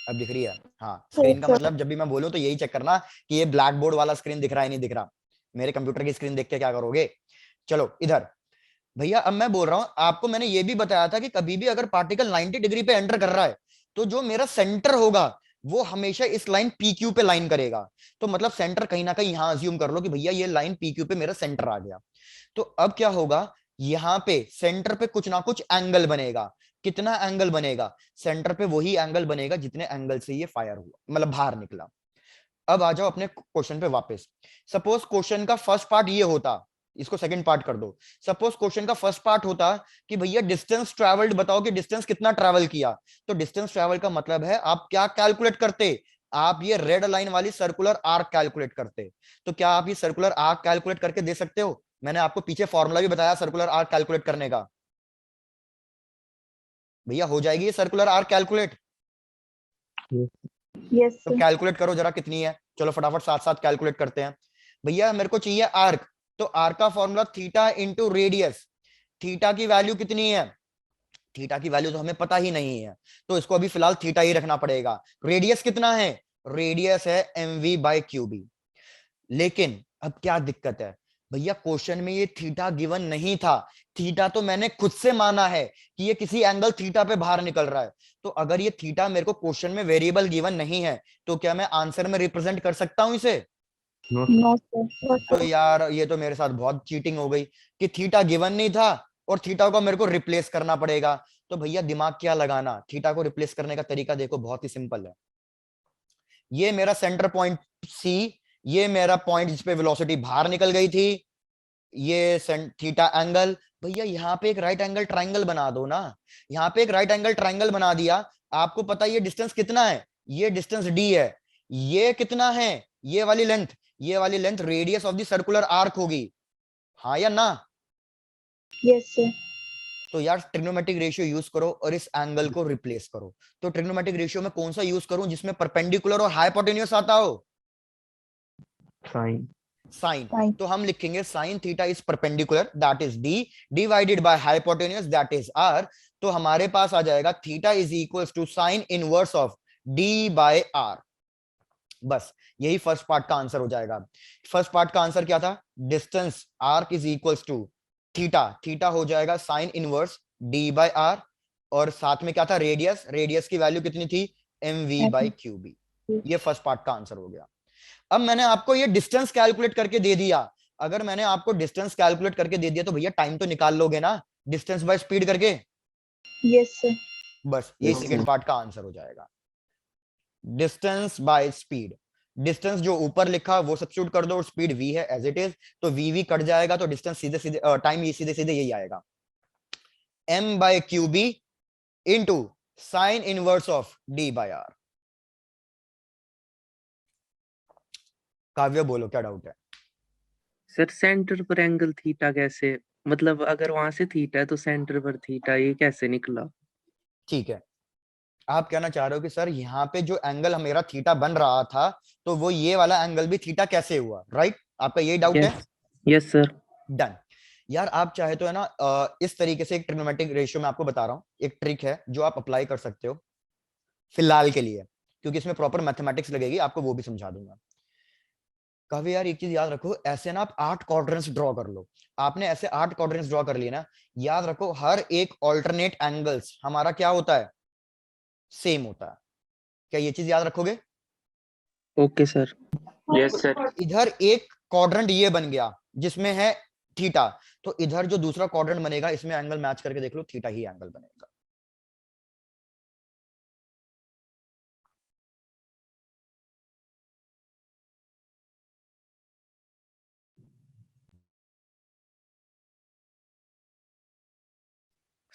अब दिख रही है। हाँ, स्क्रीन का मतलब जब भी मैं बोलूं तो यही चेक करना कि ये ब्लैक बोर्ड वाला स्क्रीन दिख रहा है नहीं दिख रहा। मेरे कंप्यूटर की स्क्रीन देख के क्या करोगे। चलो इधर भैया, अब मैं बोल रहा हूं आपको, मैंने ये भी बताया था कि कभी भी अगर पार्टिकल 90 डिग्री पे एंटर कर रहा है तो जो मेरा सेंटर होगा वो हमेशा इस लाइन PQ पे लाइन करेगा। तो मतलब सेंटर कहीं ना कहीं यहां अज्यूम कर लो कि भैया ये लाइन PQ पे मेरा सेंटर आ गया। तो अब क्या होगा, यहां पे सेंटर पे कुछ ना कुछ एंगल बनेगा। कितना एंगल बनेगा, सेंटर पे वही एंगल बनेगा जितने एंगल से ये फायर हुआ, मतलब बाहर निकला। अब आ जाओ अपने क्वेश्चन पे वापस। सपोज क्वेश्चन का फर्स्ट पार्ट ये होता, इसको सेकंड पार्ट कर दो। सपोज क्वेश्चन का फर्स्ट पार्ट होता कि भैया डिस्टेंस ट्रैवल्ड बताओ कि डिस्टेंस कितना ट्रैवल किया। तो डिस्टेंस ट्रैवल का मतलब है आप क्या कैलकुलेट करते, आप ये रेड लाइन वाली सर्कुलर आर्क कैलकुलेट करते। तो क्या आप ये सर्कुलर आर्क कैलकुलेट करके दे सकते हो? मैंने आपको पीछे फॉर्मूला भी बताया सर्कुलर आर्क कैलकुलेट करने का। भैया हो जाएगी ये सर्कुलर आर्क कैलकुलेट? यस तो सर। कैलकुलेट करो जरा कितनी है, चलो फटाफट साथ साथ कैलकुलेट करते हैं। भैया मेरे को चाहिए आर्क, तो आर्क का formula theta into radius. Theta की वैल्यू कितनी है? थीटा की वैल्यू तो हमें पता ही नहीं है, तो इसको अभी फिलहाल थीटा ही रखना पड़ेगा। रेडियस कितना है? रेडियस है mv/qb। लेकिन अब क्या दिक्कत है भैया, क्वेश्चन में ये थीटा गिवन नहीं था। थीटा तो मैंने खुद से माना है कि ये किसी एंगल थीटा पे बाहर निकल रहा है। तो अगर ये थीटा मेरे को क्वेश्चन में वेरिएबल गिवन नहीं है, तो क्या मैं आंसर में रिप्रेजेंट कर सकता हूं इसे? No sir. तो यार ये तो मेरे साथ बहुत चीटिंग हो गई कि थीटा गिवन नहीं था और थीटा को मेरे को रिप्लेस करना पड़ेगा। तो भैया दिमाग क्या लगाना, थीटा को रिप्लेस करने का तरीका देखो बहुत ही सिंपल है। ये मेरा सेंटर पॉइंट C, ये मेरा पॉइंट जिसपे वेलोसिटी बाहर निकल गई थी, ये थीटा एंगल। भैया यहाँ पे एक राइट एंगल ट्राइंगल बना दो ना। यहाँ पे एक राइट एंगल ट्राइंगल बना दिया, आपको पता है ये डिस्टेंस कितना है, ये डिस्टेंस D है। ये कितना है, ये वाली लेंथ, ये वाली length radius of the circular arc होगी, हाँ या ना? Yes sir. तो यार ट्रिग्नोमेट्रिक रेशियो यूज करो और इस एंगल को रिप्लेस करो। तो ट्रिग्नोमेट्रिक रेशियो में कौन सा यूज करूं जिसमें परपेंडिकुलर और हाइपोटेन्यूस आता हो? साइन। साइन। तो हम लिखेंगे sine theta is perpendicular that is D divided by hypotenuse that is R। तो हमारे पास आ जाएगा theta is equals to sine inverse of D/R। बस यही फर्स्ट पार्ट का आंसर हो जाएगा। फर्स्ट पार्ट का आंसर क्या था? Distance arc is equals to theta, theta हो जाएगा साइन इनवर्स D/R, और साथ में क्या था? रेडियस, रेडियस की वैल्यू कितनी थी? mv/qb। ये फर्स्ट पार्ट का आंसर हो गया। अब मैंने आपको ये डिस्टेंस कैलकुलेट करके दे दिया। अगर मैंने आपको डिस्टेंस कैलकुलेट करके दे दिया तो भैया टाइम तो निकाल लोगे ना, डिस्टेंस बाय स्पीड करके। Yes sir. बस ये Yes, सेकंड sir. पार्ट का आंसर हो जाएगा, डिस्टेंस बाय स्पीड। डिस्टेंस जो ऊपर लिखा वो सब्स्टिट्यूट कर दो और स्पीड v है एज इट इज, तो v कट जाएगा तो डिस्टेंस सीधे सीधे टाइम सीधे सीधे यही आएगा, m/qb into sine inverse of D/R। काव्य बोलो क्या डाउट है? सर सेंटर पर एंगल थीटा कैसे, मतलब अगर वहां से थीटा है तो सेंटर पर थीटा, ये कैसे निकला? ठीक है, आप कहना चाह रहे हो कि सर यहाँ पे जो एंगल मेरा थीटा बन रहा था तो वो ये वाला एंगल भी थीटा कैसे हुआ, राइट? आपका यही डाउट है? Yes sir. डन। यार आप चाहे तो है ना इस तरीके से एक ट्रिग्नोमेट्रिक रेशियो में आपको बता रहा हूँ, एक ट्रिक है जो आप अप्लाई कर सकते हो फिलहाल के लिए, क्योंकि इसमें प्रॉपर मैथमेटिक्स लगेगी, आपको वो भी समझा दूंगा। कभी यार एक चीज याद रखो, ऐसे ना आप 8 क्वाड्रेंट्स ड्रॉ कर लो। आपने ऐसे 8 क्वाड्रेंट्स ड्रॉ कर लिए ना, याद रखो हर एक ऑल्टरनेट एंगल्स हमारा क्या होता है? सेम होता है। क्या ये चीज याद रखोगे? Okay sir. Yes sir. इधर एक क्वाड्रेंट ये बन गया जिसमें है थीटा, तो इधर जो दूसरा क्वाड्रेंट बनेगा इसमें एंगल मैच करके देख लो, थीटा ही एंगल बनेगा।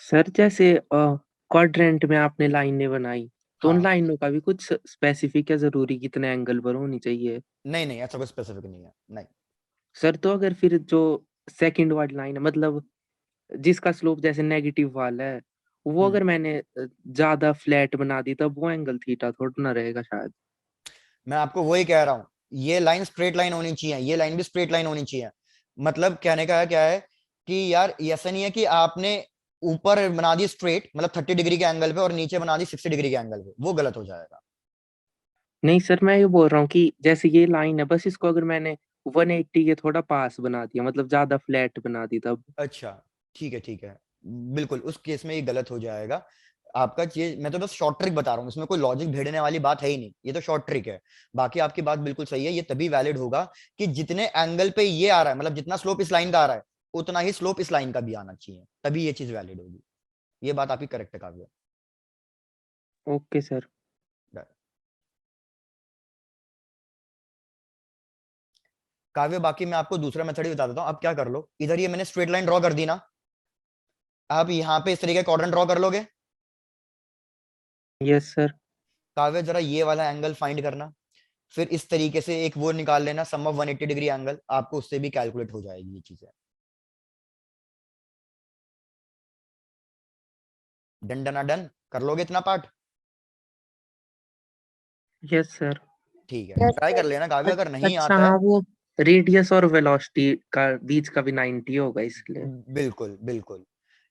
सर जैसे क्वाड्रेंट में आपने लाइनें बनाई, तो उन हाँ। लाइनों का भी कुछ स्पेसिफिक या जरूरी कितने एंगल पर होनी चाहिए? नहीं नहीं, ऐसा कोई स्पेसिफिक नहीं है, नहीं। सर तो अगर फिर जो सेकंड वाली लाइन है, मतलब जिसका स्लोप जैसे नेगेटिव वाला है, वो अगर मैंने ज्यादा फ्लैट बना दी, तब वो एंगल थीटा थोड़ा ना रहेगा शायद। मैं आपको वही कह रहा हूं, ये लाइन स्ट्रेट लाइन होनी चाहिए, ये लाइन भी स्ट्रेट लाइन होनी चाहिए। मतलब कहने का क्या है कि यार ऐसा नहीं है कि आपने ऊपर बना दी स्ट्रेट मतलब 30 डिग्री के एंगल पे और नीचे बना दी 60 डिग्री के एंगल पे, वो गलत हो जाएगा। नहीं सर, मैं ये बोल रहा हूँ कि जैसे ये लाइन है, बस इसको अगर मैंने 180 के थोड़ा पास बना दिया, मतलब ज्यादा फ्लैट बना दी, तब। अच्छा ठीक है ठीक है, बिल्कुल उस केस में ये गलत हो जाएगा आपका। ये मैं तो बस शॉर्ट ट्रिक बता रहा हूँ, इसमें कोई लॉजिक भेड़ने वाली बात है ही नहीं, ये तो शॉर्ट ट्रिक है। बाकी आपकी बात बिल्कुल सही है, ये तभी वैलिड होगा कि जितने एंगल पे ये आ रहा है, मतलब जितना स्लोप इस लाइन का आ रहा है उतना ही स्लोप इस लाइन का भी आना चाहिए, तभी ये चीज वैलिड होगी। ये बात आपकी करेक्ट है काव्य। Okay sir. काव्य बाकी मैं आपको दूसरा मेथड ही बता देता हूँ। अब क्या कर लो, इधर ये मैंने स्ट्रेट लाइन ड्रॉ कर दी ना, आप यहाँ पे इस तरीके का क्वाड्रेंट ड्रॉ कर लोगे। Yes sir. काव्य जरा ये वाला एंगल फाइंड करना, फिर इस तरीके से एक वो निकाल लेना सम ऑफ 180 डिग्री एंगल, आपको उससे भी कैलकुलेट हो जाएगी ये चीजें। डन डना डन, कर लोगे इतना पार्ट? Yes sir. ठीक है, ट्राई कर लेना काव्य, अगर नहीं अच्छा आता है। हाँ, वो रेडियस और वेलोसिटी का बीच का भी 90 होगा इसलिए। बिल्कुल बिल्कुल,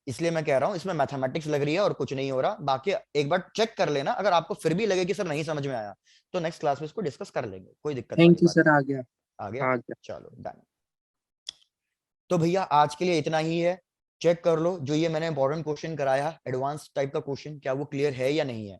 इसलिए मैं कह रहा हूँ इसमें मैथमेटिक्स लग रही है और कुछ नहीं हो रहा। बाकी एक बार चेक कर लेना, अगर आपको फिर भी लगे कि सर नहीं समझ में आया तो नेक्स्ट क्लास में इसको डिस्कस कर लेंगे, कोई दिक्कत वाली थैंक यू बात सर, नहीं। आ गया। आ गया, आ गया। चलो डन। तो भैया आज के लिए इतना ही है। चेक कर लो जो ये मैंने इंपॉर्टेंट क्वेश्चन कराया एडवांस टाइप का क्वेश्चन, क्या वो क्लियर है या नहीं है।